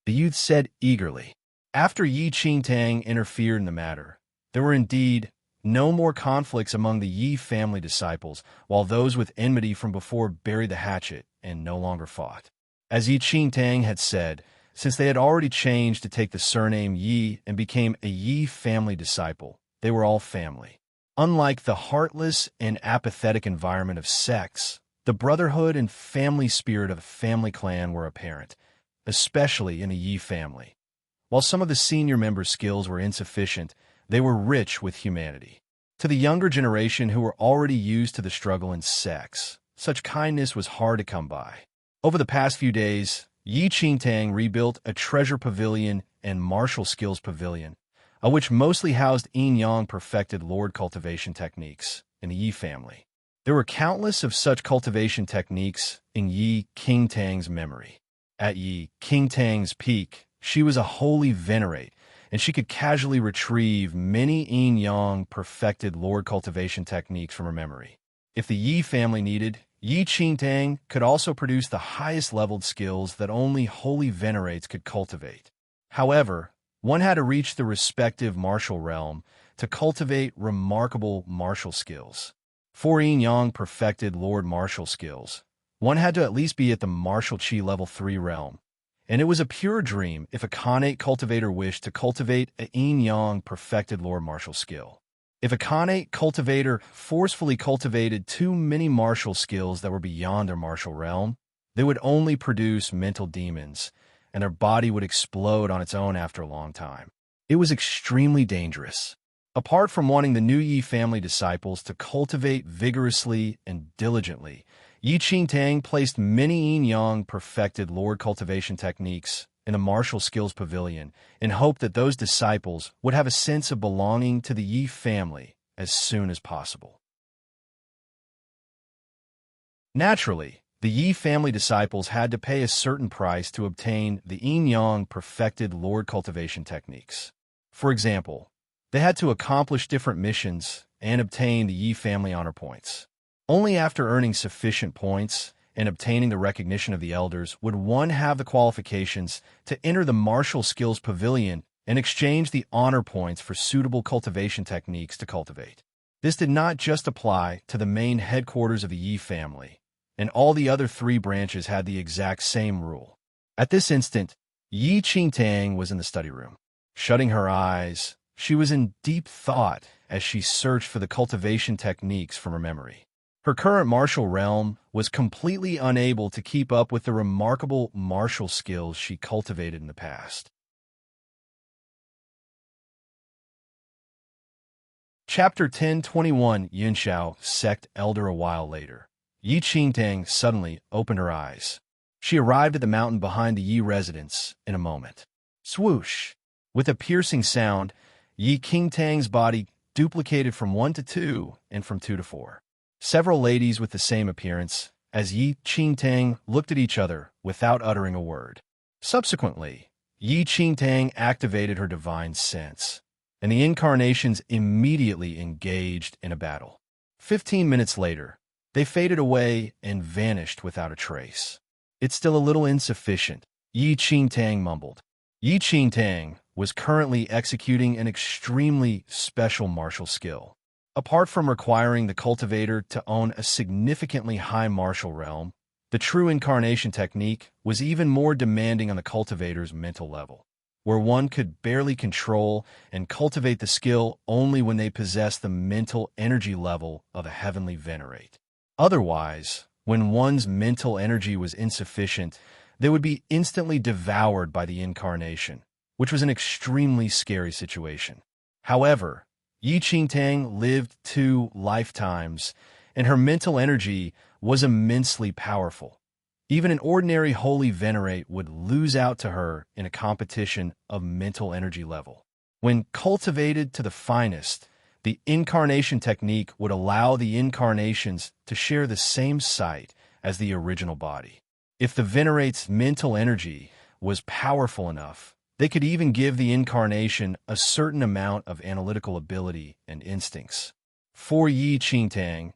the youth said eagerly. After Yi Qingtang interfered in the matter, there were indeed no more conflicts among the Yi family disciples, while those with enmity from before buried the hatchet and no longer fought. As Yi Qingtang had said, since they had already changed to take the surname Yi and became a Yi family disciple, they were all family. Unlike the heartless and apathetic environment of sects, the brotherhood and family spirit of a family clan were apparent, especially in the Yi family. While some of the senior members' skills were insufficient, they were rich with humanity. To the younger generation who were already used to the struggle in sects, such kindness was hard to come by. Over the past few days, Yi Qingtang rebuilt a treasure pavilion and martial skills pavilion, which mostly housed yin-yang perfected lord cultivation techniques in the Yi family. There were countless of such cultivation techniques in Yi Qingtang's memory. At Yi Qingtang's peak, she was a holy venerate, and she could casually retrieve many yin-yang perfected lord cultivation techniques from her memory. If the Yi family needed, Yi Qingtang could also produce the highest leveled skills that only holy venerates could cultivate. However, one had to reach the respective martial realm to cultivate remarkable martial skills. For yin-yang perfected lord martial skills, one had to at least be at the martial chi level 3 realm, and it was a pure dream if a Khanate cultivator wished to cultivate a yin-yang perfected lord martial skill. If a Khanate cultivator forcefully cultivated too many martial skills that were beyond their martial realm, they would only produce mental demons, and their body would explode on its own after a long time. It was extremely dangerous. Apart from wanting the new Yi family disciples to cultivate vigorously and diligently, Yi Qingtang placed many yin-yang perfected lord cultivation techniques in the martial skills pavilion in hope that those disciples would have a sense of belonging to the Yi family as soon as possible. Naturally, the Yi family disciples had to pay a certain price to obtain the yin-yang perfected lord cultivation techniques. For example, they had to accomplish different missions and obtain the Yi family honor points. Only after earning sufficient points and obtaining the recognition of the elders would one have the qualifications to enter the martial skills pavilion and exchange the honor points for suitable cultivation techniques to cultivate. This did not just apply to the main headquarters of the Yi family, and all the other 3 branches had the exact same rule. At this instant, Yi Qingtang was in the study room. Shutting her eyes, she was in deep thought as she searched for the cultivation techniques from her memory. Her current martial realm was completely unable to keep up with the remarkable martial skills she cultivated in the past. Chapter 10:21 Yunxiao Sect Elder. A while later, Yi Qingtang suddenly opened her eyes. She arrived at the mountain behind the Yi residence in a moment. Swoosh! With a piercing sound, Yi Qingtang's body duplicated from 1 to 2 and from 2 to 4. Several ladies with the same appearance as Yi Qingtang looked at each other without uttering a word. Subsequently, Yi Qingtang activated her divine sense, and the incarnations immediately engaged in a battle. 15 minutes later, they faded away and vanished without a trace. It's still a little insufficient, Yi Qingtang mumbled. Yi Qingtang was currently executing an extremely special martial skill. Apart from requiring the cultivator to own a significantly high martial realm, the true incarnation technique was even more demanding on the cultivator's mental level, where one could barely control and cultivate the skill only when they possess the mental energy level of a heavenly venerate. Otherwise, when one's mental energy was insufficient, they would be instantly devoured by the incarnation, which was an extremely scary situation. However, Yi Qingtang lived 2 lifetimes, and her mental energy was immensely powerful. Even an ordinary holy venerate would lose out to her in a competition of mental energy level. When cultivated to the finest, the incarnation technique would allow the incarnations to share the same sight as the original body. If the venerate's mental energy was powerful enough, they could even give the incarnation a certain amount of analytical ability and instincts. For Yi Qingtang,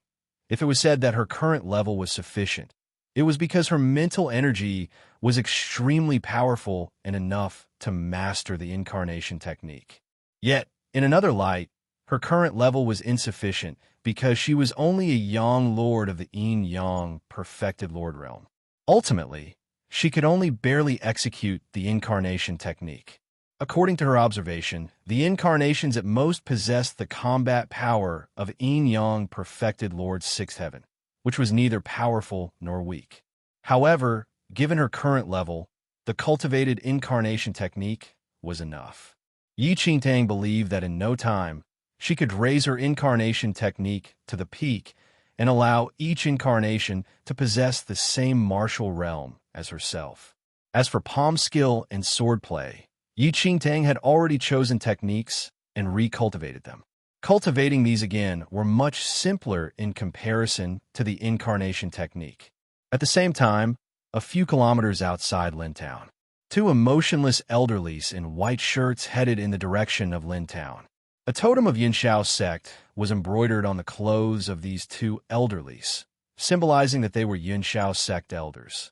if it was said that her current level was sufficient, it was because her mental energy was extremely powerful and enough to master the incarnation technique. Yet, in another light, her current level was insufficient because she was only a young lord of the yin-yang perfected lord realm. Ultimately, she could only barely execute the incarnation technique. According to her observation, the incarnations at most possessed the combat power of yin-yang perfected Lord's 6th heaven, which was neither powerful nor weak. However, given her current level, the cultivated incarnation technique was enough. Yi Qingtang believed that in no time, she could raise her incarnation technique to the peak and allow each incarnation to possess the same martial realm as herself. As for palm skill and swordplay, Yi Qingtang had already chosen techniques and recultivated them. Cultivating these again were much simpler in comparison to the incarnation technique. At the same time, a few kilometers outside Lintown, 2 emotionless elderlies in white shirts headed in the direction of Lintown. A totem of Yunxiao sect was embroidered on the clothes of these 2 elderlies, symbolizing that they were Yunxiao sect elders.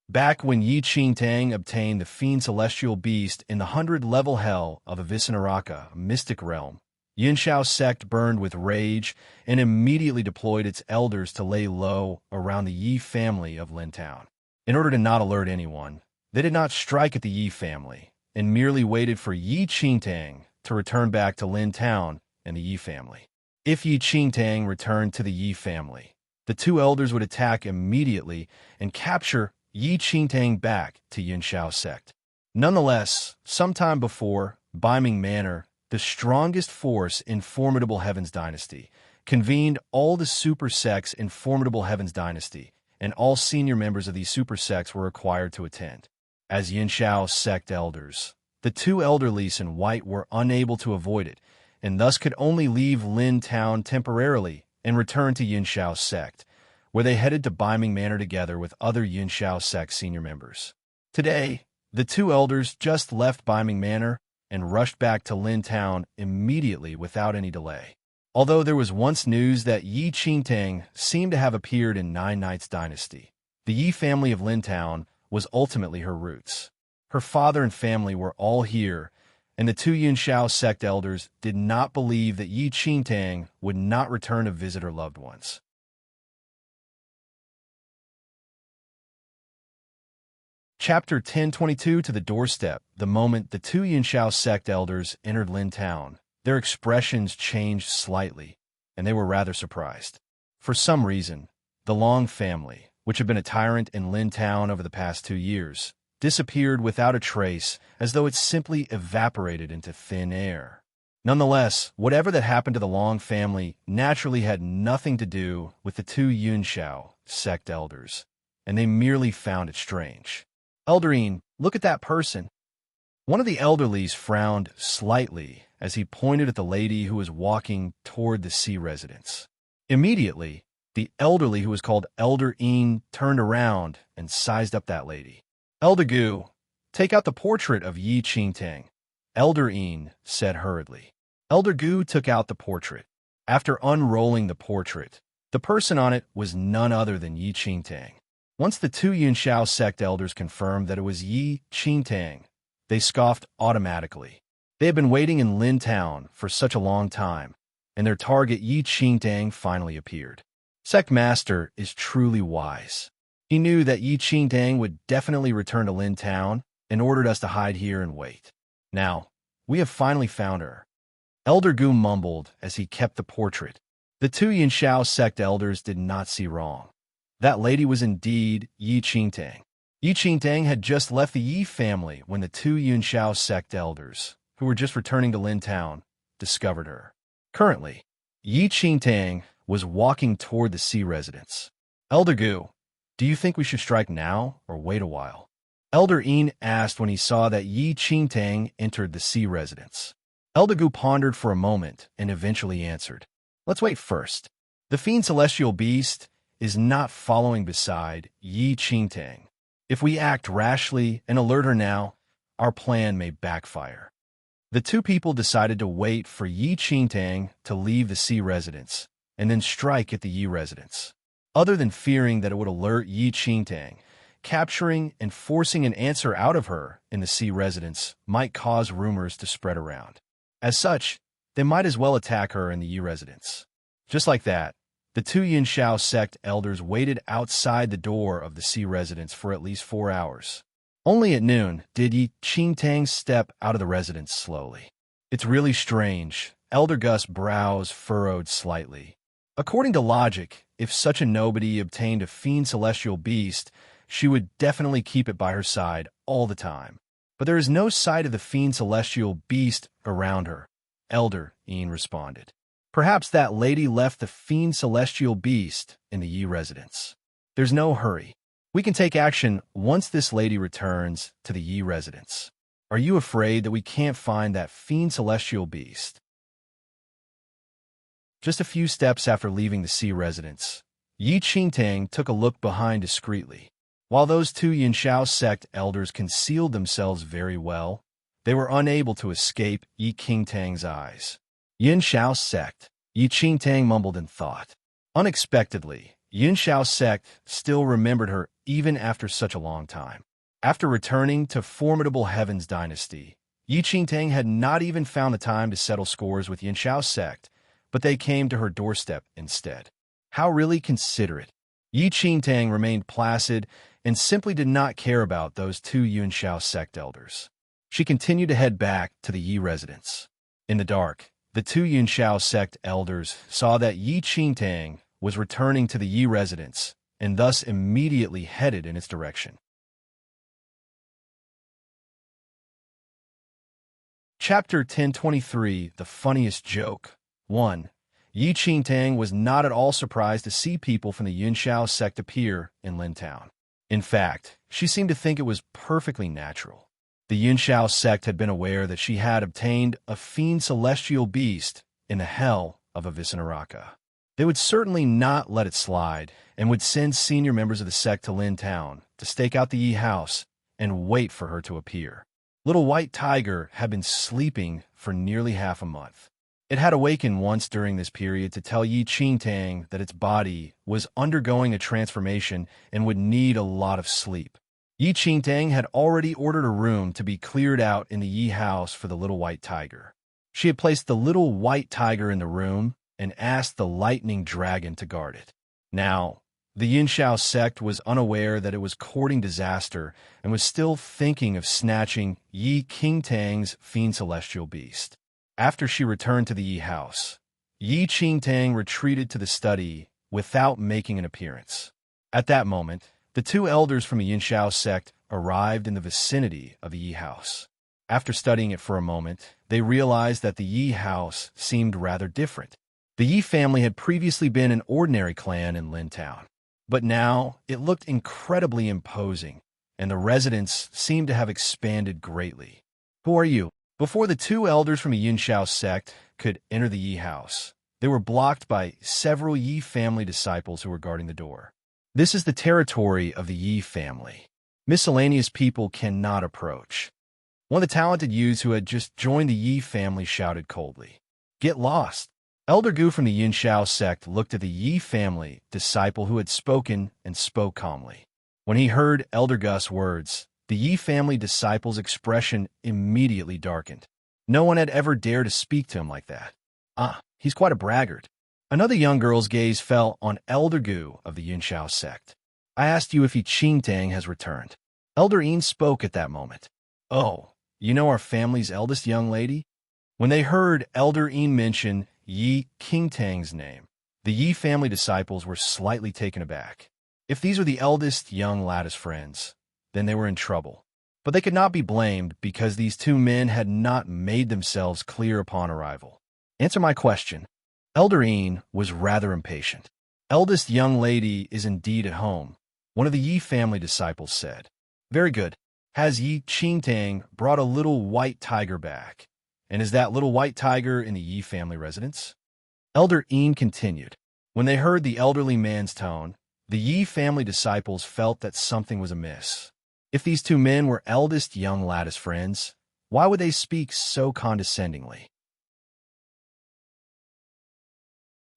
Back when Yi Qingtang obtained the Fiend Celestial Beast in the 100-level hell of Avicenaraka, a mystic realm, Yunxiao sect burned with rage and immediately deployed its elders to lay low around the Yi family of Lintown. In order to not alert anyone, they did not strike at the Yi family and merely waited for Yi Qingtang to return back to Lintown and the Yi family. If Yi Qingtang returned to the Yi family, the 2 elders would attack immediately and capture Yi Qingtang back to Yunxiao sect. Nonetheless, sometime before Baiming Manor, the strongest force in Formidable Heavens Dynasty convened all the super sects in Formidable Heavens Dynasty, and all senior members of these super sects were required to attend. As Yunxiao sect elders, the 2 elderlies in white were unable to avoid it, and thus could only leave Lin Town temporarily and return to Yunxiao sect, where they headed to Baiming Manor together with other Yunxiao sect senior members. Today, the 2 elders just left Baiming Manor and rushed back to Lin Town immediately without any delay. Although there was once news that Yi Qingtang seemed to have appeared in Nine Nights Dynasty, the Yi family of Lintown was ultimately her roots. Her father and family were all here, and the two Yunxiao sect elders did not believe that Yi Qingtang would not return to visit her loved ones. Chapter 1022 To the Doorstep. The moment the two Yunxiao sect elders entered Lintown, their expressions changed slightly, and they were rather surprised. For some reason, the Long family, which had been a tyrant in Lintown over the past 2 years, disappeared without a trace, as though it simply evaporated into thin air. Nonetheless, whatever that happened to the Long family naturally had nothing to do with the two Yunxiao sect elders, and they merely found it strange. Elderine, look at that person. One of the elderlies frowned slightly as he pointed at the lady who was walking toward the sea residence. Immediately, the elderly who was called Elder Een turned around and sized up that lady. Elder Gu, take out the portrait of Yi Qingtang, Elder Een said hurriedly. Elder Gu took out the portrait. After unrolling the portrait, the person on it was none other than Yi Qingtang. Once the two Yunxiao sect elders confirmed that it was Yi Qingtang, they scoffed automatically. They had been waiting in Lintown for such a long time, and their target Yi Qingtang finally appeared. Sect Master is truly wise. He knew that Yi Qingtang would definitely return to Lintown and ordered us to hide here and wait. Now, we have finally found her. Elder Gu mumbled as he kept the portrait. The two Yunxiao sect elders did not see wrong. That lady was indeed Yi Qingtang. Yi Qingtang had just left the Yi family when the two Yunxiao sect elders, who were just returning to Lintown, discovered her. Currently, Yi Qingtang was walking toward the sea residence. Elder Gu, do you think we should strike now or wait a while? Elder Een asked when he saw that Yi Qingtang entered the sea residence. Elder Gu pondered for a moment and eventually answered, let's wait first. The fiend celestial beast is not following beside Yi Qingtang. If we act rashly and alert her now, our plan may backfire. The two people decided to wait for Yi Qingtang to leave the sea residence and then strike at the Yi residence. Other than fearing that it would alert Yi Qingtang, capturing and forcing an answer out of her in the sea residence might cause rumors to spread around. As such, they might as well attack her in the Yi residence. Just like that, the two Yunxiao sect elders waited outside the door of the sea residence for at least 4 hours. Only at noon did Yi Qingtang step out of the residence slowly. It's really strange. Elder Gus' brows furrowed slightly. According to logic, if such a nobody obtained a fiend celestial beast, she would definitely keep it by her side all the time. But there is no sight of the fiend celestial beast around her, Elder Een responded. Perhaps that lady left the fiend celestial beast in the Yi residence. There's no hurry. We can take action once this lady returns to the Yi residence. Are you afraid that we can't find that fiend celestial beast? Just a few steps after leaving the sea residence, Yi Qingtang took a look behind discreetly. While those two Yunxiao sect elders concealed themselves very well, they were unable to escape Yi Qingtang's eyes. Yunxiao sect, Yi Qingtang mumbled in thought. Unexpectedly, Yunxiao sect still remembered her even after such a long time. After returning to formidable Heaven's dynasty, Yi Qingtang had not even found the time to settle scores with Yunxiao sect, but they came to her doorstep instead. How really considerate. Yi Qingtang remained placid and simply did not care about those two Yunxiao sect elders. She continued to head back to the Yi residence. In the dark, the two Yunxiao sect elders saw that Yi Qingtang was returning to the Yi residence and thus immediately headed in its direction. Chapter 1023 The Funniest Joke 1. Yi Qingtang was not at all surprised to see people from the Yunxiao sect appear in Lintown. In fact, she seemed to think it was perfectly natural. The Yunxiao sect had been aware that she had obtained a fiend celestial beast in the hell of Avicenaraka. They would certainly not let it slide and would send senior members of the sect to Lintown to stake out the Yi house and wait for her to appear. Little White Tiger had been sleeping for nearly half a month. It had awakened once during this period to tell Yi Qingtang that its body was undergoing a transformation and would need a lot of sleep. Yi Qingtang had already ordered a room to be cleared out in the Yi house for the little white tiger. She had placed the little white tiger in the room and asked the lightning dragon to guard it. Now, the Yinxiao sect was unaware that it was courting disaster and was still thinking of snatching Yi Qingtang's fiend celestial beast. After she returned to the Yi house, Yi Qingtang retreated to the study without making an appearance. At that moment, the two elders from the Yinxiao sect arrived in the vicinity of the Yi house. After studying it for a moment, they realized that the Yi house seemed rather different. The Yi family had previously been an ordinary clan in Lin Town, but now it looked incredibly imposing, and the residents seemed to have expanded greatly. "Who are you?" Before the two elders from the Yinxiao sect could enter the Yi house, they were blocked by several Yi family disciples who were guarding the door. "This is the territory of the Yi family. Miscellaneous people cannot approach." One of the talented youths who had just joined the Yi family shouted coldly. "Get lost." Elder Gu from the Yinxiao sect looked at the Yi family disciple who had spoken and spoke calmly. When he heard Elder Gu's words, the Yi family disciple's expression immediately darkened. No one had ever dared to speak to him like that. He's quite a braggart. Another young girl's gaze fell on Elder Gu of the Yinxiao sect. "I asked you if Yi Qingtang has returned." Elder Yin spoke at that moment. "Oh, you know our family's eldest young lady?" When they heard Elder Yin mention Yi Qingtang's name, the Yi family disciples were slightly taken aback. If these were the eldest young lattice friends, then they were in trouble. But they could not be blamed because these two men had not made themselves clear upon arrival. "Answer my question." Elder Yin was rather impatient. "Eldest young lady is indeed at home," one of the Yi family disciples said. "Very good. Has Yi Qingtang brought a little white tiger back? And is that little white tiger in the Yi family residence?" Elder Yin continued. When they heard the elderly man's tone, the Yi family disciples felt that something was amiss. If these two men were eldest young lattice friends, why would they speak so condescendingly?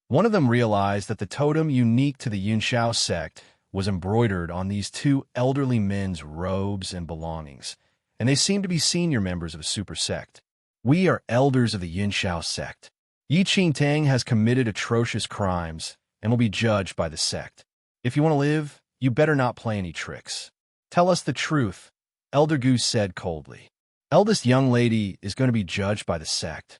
One of them realized that the totem unique to the Yinxiao sect was embroidered on these two elderly men's robes and belongings, and they seemed to be senior members of a super sect. "We are elders of the Yinxiao sect. Yi Qingtang has committed atrocious crimes and will be judged by the sect. If you want to live, you better not play any tricks. Tell us the truth," Elder Gu said coldly. "Eldest young lady is going to be judged by the sect."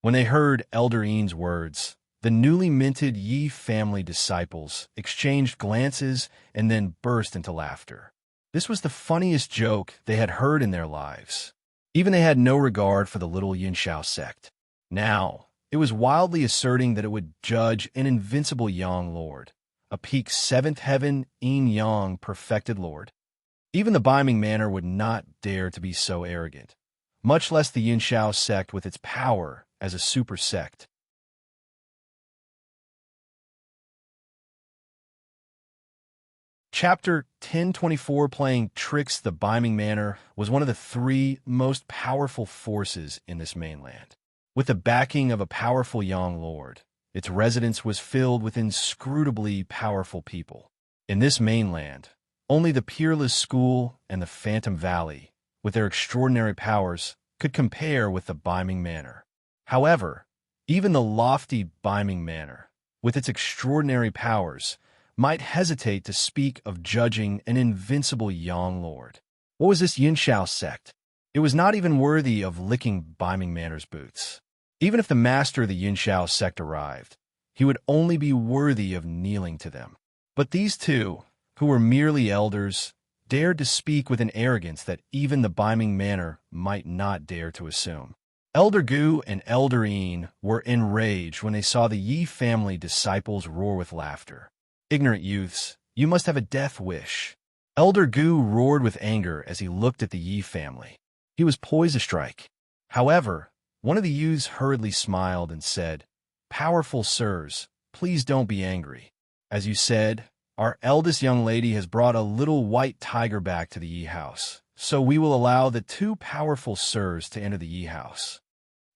When they heard Elder Yin's words, the newly minted Yi family disciples exchanged glances and then burst into laughter. This was the funniest joke they had heard in their lives. Even they had no regard for the little Yinxiao sect. Now, it was wildly asserting that it would judge an invincible Yang Lord, a peak seventh heaven Yin Yang perfected Lord. Even the Biming Manor would not dare to be so arrogant, much less the Yinxiao sect with its power as a super sect. Chapter 1024 Playing Tricks. The Biming Manor was one of the three most powerful forces in this mainland. With the backing of a powerful Yang Lord, its residence was filled with inscrutably powerful people. In this mainland, only the Peerless School and the Phantom Valley, with their extraordinary powers, could compare with the Biming Manor. However, even the lofty Biming Manor, with its extraordinary powers, might hesitate to speak of judging an invincible Yang Lord. What was this Yinxiao sect? It was not even worthy of licking Biming Manor's boots. Even if the master of the Yinxiao sect arrived, he would only be worthy of kneeling to them. But these two, who were merely elders, dared to speak with an arrogance that even the Biming Manor might not dare to assume. Elder Gu and Elder Yin were enraged when they saw the Yi family disciples roar with laughter. "Ignorant youths, you must have a death wish." Elder Gu roared with anger as he looked at the Yi family. He was poised to strike. However, one of the youths hurriedly smiled and said, "Powerful sirs, please don't be angry. As you said, our eldest young lady has brought a little white tiger back to the Yi house, so we will allow the two powerful sirs to enter the Yi house."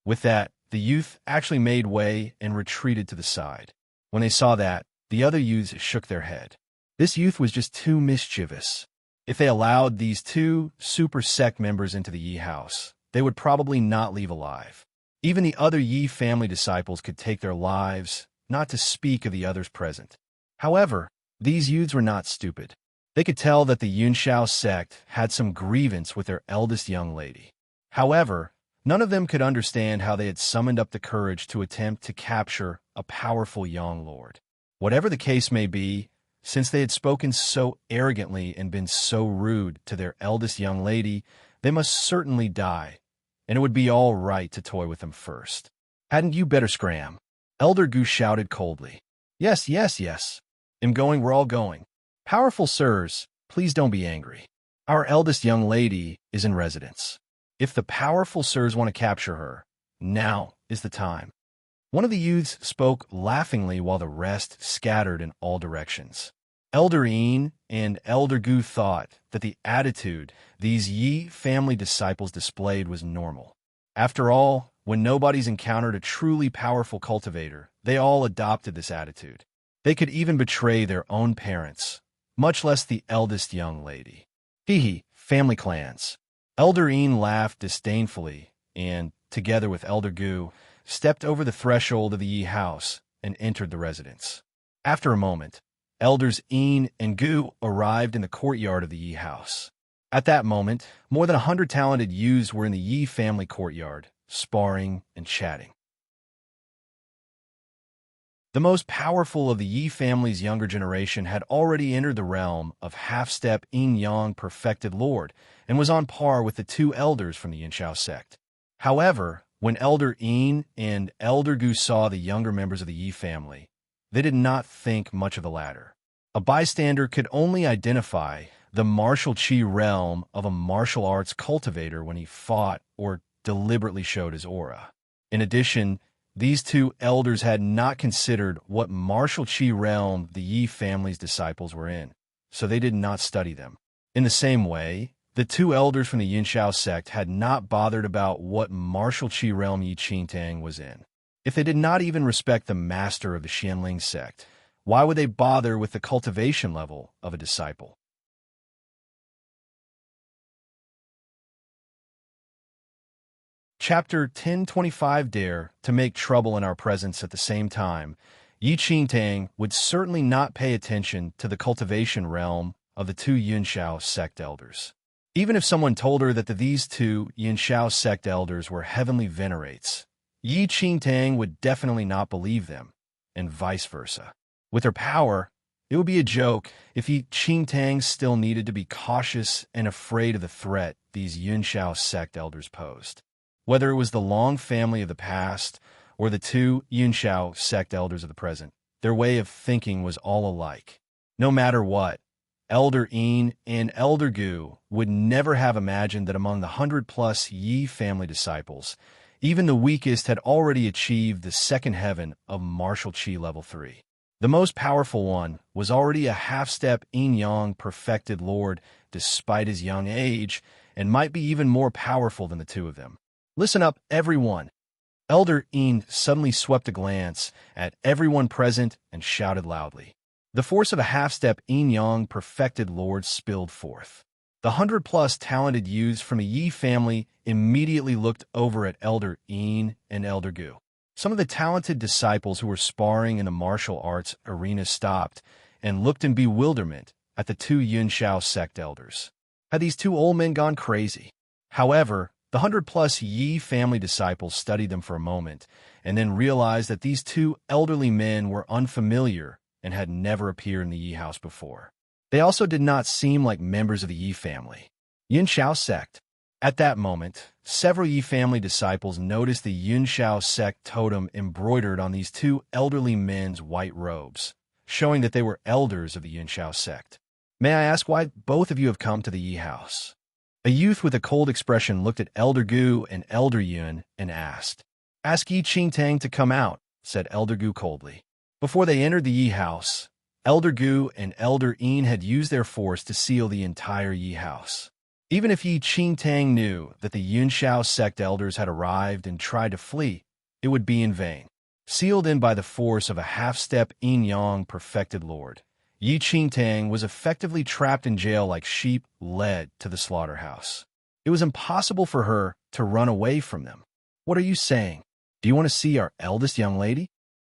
With that, the youth actually made way and retreated to the side. When they saw that, the other youths shook their head. This youth was just too mischievous. If they allowed these two super sect members into the Yi house, they would probably not leave alive. Even the other Yi family disciples could take their lives, not to speak of the others present. However, these youths were not stupid. They could tell that the Yunshao sect had some grievance with their eldest young lady. However, none of them could understand how they had summoned up the courage to attempt to capture a powerful young lord. Whatever the case may be, since they had spoken so arrogantly and been so rude to their eldest young lady, they must certainly die, and it would be all right to toy with them first. Hadn't you better scram? Elder Gu shouted coldly. Yes, yes, yes. Am going, we're all going. Powerful sirs, please don't be angry. Our eldest young lady is in residence. If the powerful sirs want to capture her, now is the time. One of the youths spoke laughingly while the rest scattered in all directions. Elder Een and Elder Gu thought that the attitude these Yi family disciples displayed was normal. After all, when nobody's encountered a truly powerful cultivator, they all adopted this attitude. They could even betray their own parents, much less the eldest young lady. Hee, family clans. Elder Een laughed disdainfully and, together with Elder Gu, stepped over the threshold of the Yi house and entered the residence. After a moment, Elders Een and Gu arrived in the courtyard of the Yi house. At that moment, more than 100 talented youths were in the Yi family courtyard, sparring and chatting. The most powerful of the Yi family's younger generation had already entered the realm of half-step Yin-Yang perfected lord and was on par with the two elders from the Yinshao sect. However, when Elder Een and Elder Gu saw the younger members of the Yi family, they did not think much of the latter. A bystander could only identify the martial chi realm of a martial arts cultivator when he fought or deliberately showed his aura. In addition, these two elders had not considered what martial chi realm the Yi family's disciples were in, so they did not study them. In the same way, the two elders from the Yinshao sect had not bothered about what martial chi realm Yi Qingtang was in. If they did not even respect the master of the Xianling sect, why would they bother with the cultivation level of a disciple? Chapter 1025 Dare to make trouble in our presence at the same time, Yi Qingtang would certainly not pay attention to the cultivation realm of the two Yunshao sect elders. Even if someone told her that these two Yinshao sect elders were heavenly venerates, Yi Qingtang would definitely not believe them, and vice versa. With her power, it would be a joke if Yi Qingtang still needed to be cautious and afraid of the threat these Yunshao sect elders posed. Whether it was the Long family of the past or the two Yunshao sect elders of the present, their way of thinking was all alike. No matter what, Elder Een and Elder Gu would never have imagined that among the 100-plus Yi family disciples, even the weakest had already achieved the second heaven of martial chi level 3. The most powerful one was already a half-step Yin-Yang perfected lord despite his young age, and might be even more powerful than the two of them. Listen up, everyone. Elder Een suddenly swept a glance at everyone present and shouted loudly. The force of a half-step Yin-Yang perfected lord spilled forth. The 100-plus talented youths from the Yi family immediately looked over at Elder Een and Elder Gu. Some of the talented disciples who were sparring in the martial arts arena stopped and looked in bewilderment at the two Yunshao sect elders. Had these two old men gone crazy? However, the 100-plus Yi family disciples studied them for a moment and then realized that these two elderly men were unfamiliar and had never appeared in the Yi house before. They also did not seem like members of the Yi family. Yunshao sect. At that moment, several Yi family disciples noticed the Yunshao sect totem embroidered on these two elderly men's white robes, showing that they were elders of the Yunshao sect. May I ask why both of you have come to the Yi house? A youth with a cold expression looked at Elder Gu and Elder Yun and asked. Ask Yi Qingtang to come out, said Elder Gu coldly. Before they entered the Yi house, Elder Gu and Elder Een had used their force to seal the entire Yi house. Even if Yi Qingtang knew that the Yunshao sect elders had arrived and tried to flee, it would be in vain. Sealed in by the force of a half-step yin-yang perfected lord, Yi Qingtang was effectively trapped in jail like sheep led to the slaughterhouse. It was impossible for her to run away from them. "What are you saying? Do you want to see our eldest young lady?"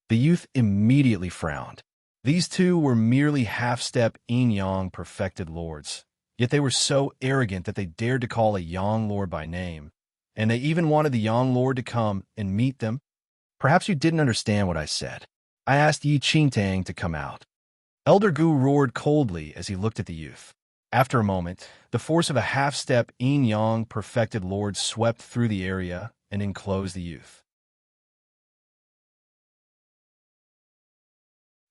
The youth immediately frowned. These two were merely half-step yin-yang perfected lords, yet they were so arrogant that they dared to call a yang lord by name, and they even wanted the yang lord to come and meet them. "Perhaps you didn't understand what I said. I asked Yi Qingtang to come out." Elder Gu roared coldly as he looked at the youth. After a moment, the force of a half-step yin-yang perfected lord swept through the area and enclosed the youth.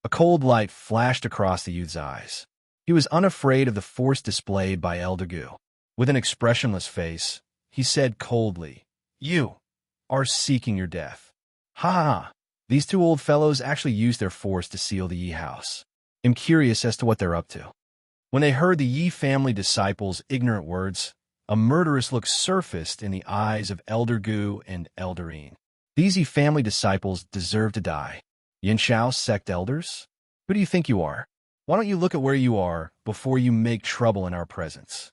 A cold light flashed across the youth's eyes. He was unafraid of the force displayed by Elder Gu. With an expressionless face, he said coldly, "You are seeking your death." "Ha ha ha. These two old fellows actually used their force to seal the Yi house. I'm curious as to what they're up to." When they heard the Yi family disciples' ignorant words, a murderous look surfaced in the eyes of Elder Gu and Elder Yin. These Yi family disciples deserve to die. Yinshao sect elders? Who do you think you are? Why don't you look at where you are before you make trouble in our presence?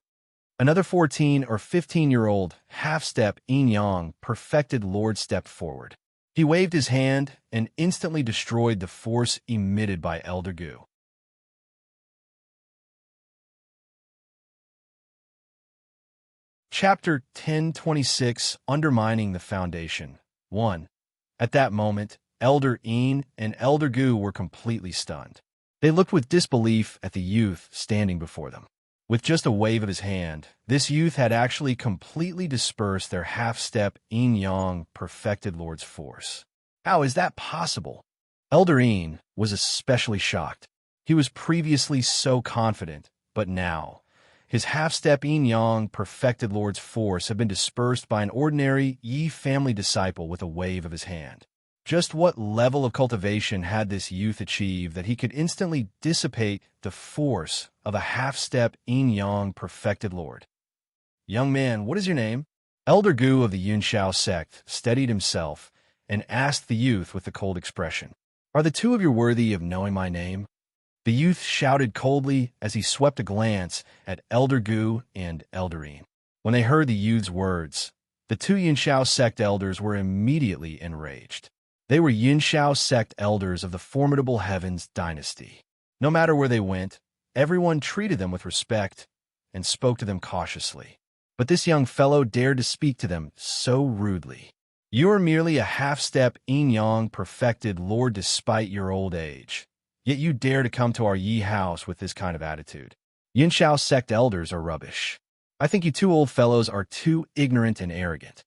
Another 14 or 15-year-old half-step yin-yang perfected lord stepped forward. He waved his hand and instantly destroyed the force emitted by Elder Gu. Chapter 1026, Undermining the Foundation. 1. At that moment, Elder Yin and Elder Gu were completely stunned. They looked with disbelief at the youth standing before them. With just a wave of his hand, this youth had actually completely dispersed their half-step yin-yang perfected lord's force. How is that possible? Elder Yin was especially shocked. He was previously so confident, but now, his half-step yin-yang perfected lord's force had been dispersed by an ordinary Yi family disciple with a wave of his hand. Just what level of cultivation had this youth achieved that he could instantly dissipate the force of a half-step yin-yang perfected lord? "Young man, what is your name?" Elder Gu of the Yunshao sect steadied himself and asked the youth with a cold expression, "Are the two of you worthy of knowing my name?" The youth shouted coldly as he swept a glance at Elder Gu and Elder Yin. When they heard the youth's words, the two Yunshao sect elders were immediately enraged. They were Yunshao sect elders of the formidable Heavens dynasty. No matter where they went, everyone treated them with respect and spoke to them cautiously. But this young fellow dared to speak to them so rudely. "You are merely a half-step yin-yang perfected lord despite your old age. Yet you dare to come to our Yi house with this kind of attitude. Yunshao sect elders are rubbish. I think you two old fellows are too ignorant and arrogant."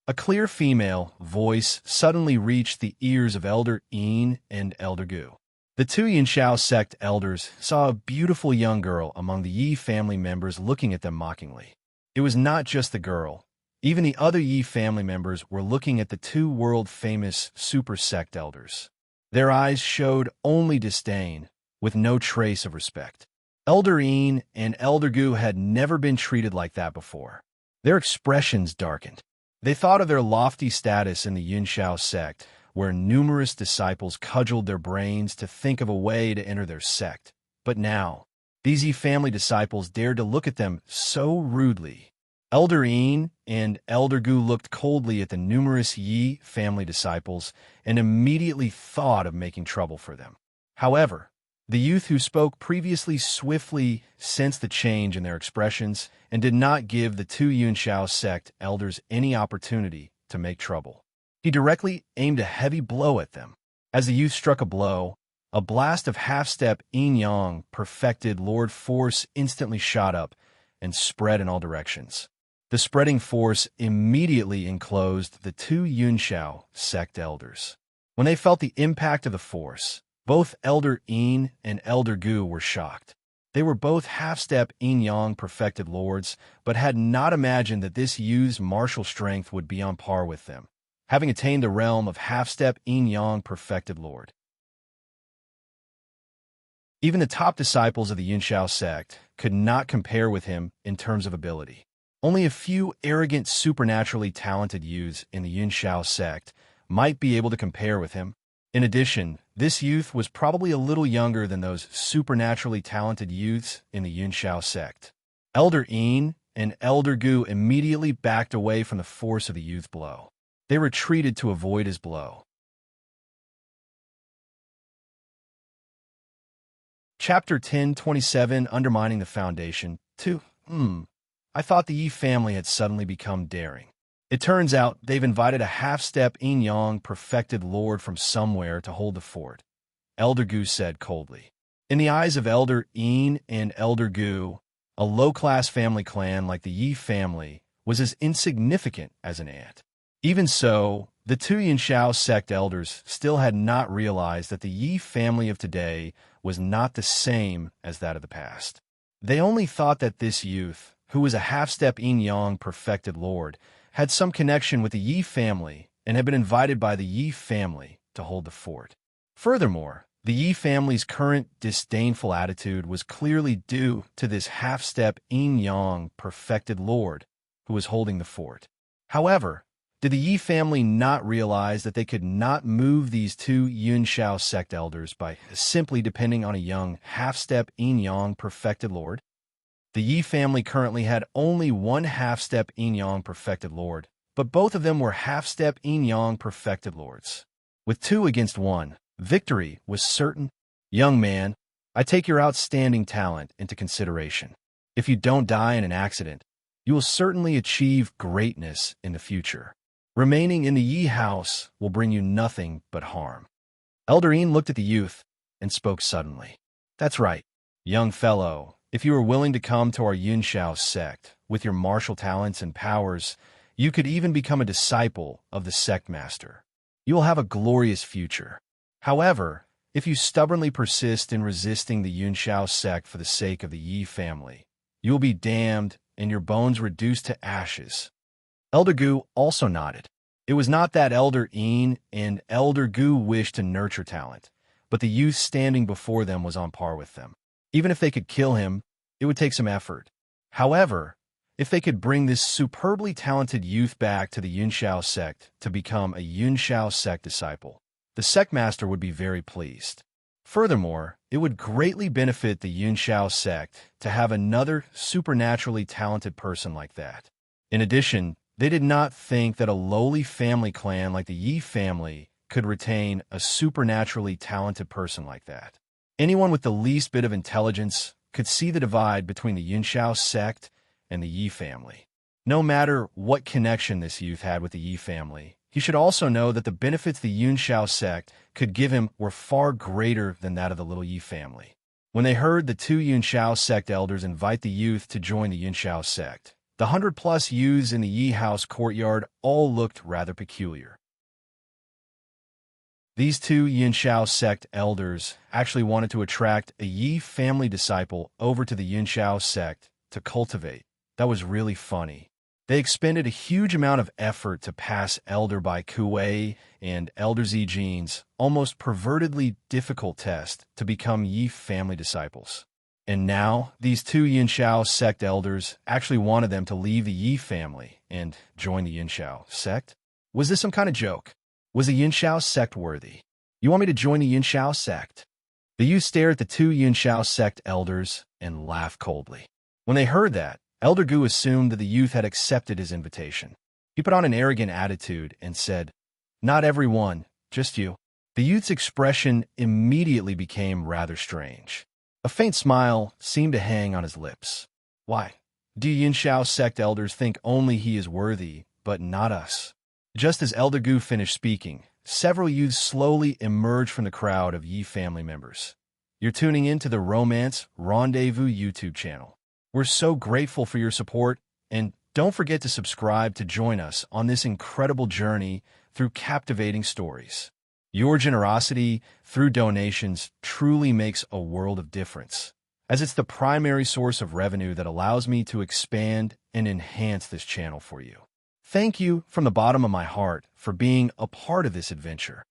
A clear female voice suddenly reached the ears of Elder Yin and Elder Gu. The two Yunshao sect elders saw a beautiful young girl among the Yi family members looking at them mockingly. It was not just the girl. Even the other Yi family members were looking at the two world-famous super sect elders. Their eyes showed only disdain, with no trace of respect. Elder Yin and Elder Gu had never been treated like that before. Their expressions darkened. They thought of their lofty status in the Yunshao sect, where numerous disciples cudgeled their brains to think of a way to enter their sect. But now, these Yi family disciples dared to look at them so rudely. Elder Yin and Elder Gu looked coldly at the numerous Yi family disciples and immediately thought of making trouble for them. However, the youth who spoke previously swiftly sensed the change in their expressions and did not give the two Yunshao sect elders any opportunity to make trouble. He directly aimed a heavy blow at them. As the youth struck a blow, a blast of half-step yin-yang perfected lord force instantly shot up and spread in all directions. The spreading force immediately enclosed the two Yunshao sect elders. When they felt the impact of the force, both Elder Yin and Elder Gu were shocked. They were both half-step yin-yang perfected lords, but had not imagined that this youth's martial strength would be on par with them, having attained the realm of half-step yin-yang perfected lord. Even the top disciples of the Yunshao sect could not compare with him in terms of ability. Only a few arrogant, supernaturally talented youths in the Yunshao sect might be able to compare with him. In addition, this youth was probably a little younger than those supernaturally talented youths in the Yunxiao sect. Elder Een and Elder Gu immediately backed away from the force of the youth's blow. They retreated to avoid his blow. Chapter 10:27 Undermining the Foundation 2. I thought the Yi family had suddenly become daring. It turns out they've invited a half-step Yin-Yang perfected lord from somewhere to hold the fort, Elder Gu said coldly. In the eyes of Elder Een and Elder Gu, a low-class family clan like the Yi family was as insignificant as an ant. Even so, the two Yunxiao sect elders still had not realized that the Yi family of today was not the same as that of the past. They only thought that this youth, who was a half-step Yin-Yang perfected lord, had some connection with the Yi family and had been invited by the Yi family to hold the fort. Furthermore, the Yi family's current disdainful attitude was clearly due to this half-step Yin-Yang perfected lord who was holding the fort. However, did the Yi family not realize that they could not move these two Yunxiao sect elders by simply depending on a young half-step Yin-Yang perfected lord? The Yi family currently had only one half-step Yin-Yang perfected lord, but both of them were half-step Yin-Yang perfected lords. With 2 against 1, victory was certain. Young man, I take your outstanding talent into consideration. If you don't die in an accident, you will certainly achieve greatness in the future. Remaining in the Yi house will bring you nothing but harm. Elder Een looked at the youth and spoke suddenly. That's right, young fellow. If you are willing to come to our Yunxiao sect with your martial talents and powers, you could even become a disciple of the sect master. You will have a glorious future. However, if you stubbornly persist in resisting the Yunxiao sect for the sake of the Yi family, you will be damned and your bones reduced to ashes. Elder Gu also nodded. It was not that Elder Een and Elder Gu wished to nurture talent, but the youth standing before them was on par with them. Even if they could kill him, it would take some effort. However, if they could bring this superbly talented youth back to the Yunxiao sect to become a Yunxiao sect disciple, the sect master would be very pleased. Furthermore, it would greatly benefit the Yunxiao sect to have another supernaturally talented person like that. In addition, they did not think that a lowly family clan like the Yi family could retain a supernaturally talented person like that. Anyone with the least bit of intelligence could see the divide between the Yunxiao sect and the Yi family. No matter what connection this youth had with the Yi family, he should also know that the benefits the Yunxiao sect could give him were far greater than that of the little Yi family. When they heard the two Yunxiao sect elders invite the youth to join the Yunxiao sect, the 100+ youths in the Yi house courtyard all looked rather peculiar. These two Yunxiao sect elders actually wanted to attract a Yi family disciple over to the Yunxiao sect to cultivate. That was really funny. They expended a huge amount of effort to pass Elder Bai Kuei and Elder Zijin's almost pervertedly difficult test to become Yi family disciples. And now, these two Yunxiao sect elders actually wanted them to leave the Yi family and join the Yunxiao sect? Was this some kind of joke? Was the Yunxiao sect worthy? You want me to join the Yunxiao sect? The youth stared at the two Yunxiao sect elders and laughed coldly. When they heard that, Elder Gu assumed that the youth had accepted his invitation. He put on an arrogant attitude and said, "Not everyone, just you." The youth's expression immediately became rather strange. A faint smile seemed to hang on his lips. Why? Do Yunxiao sect elders think only he is worthy, but not us? Just as Elder Gu finished speaking, several youths slowly emerged from the crowd of Yi family members. You're tuning in to the Romance Rendezvous YouTube channel. We're so grateful for your support, and don't forget to subscribe to join us on this incredible journey through captivating stories. Your generosity through donations truly makes a world of difference, as it's the primary source of revenue that allows me to expand and enhance this channel for you. Thank you from the bottom of my heart for being a part of this adventure.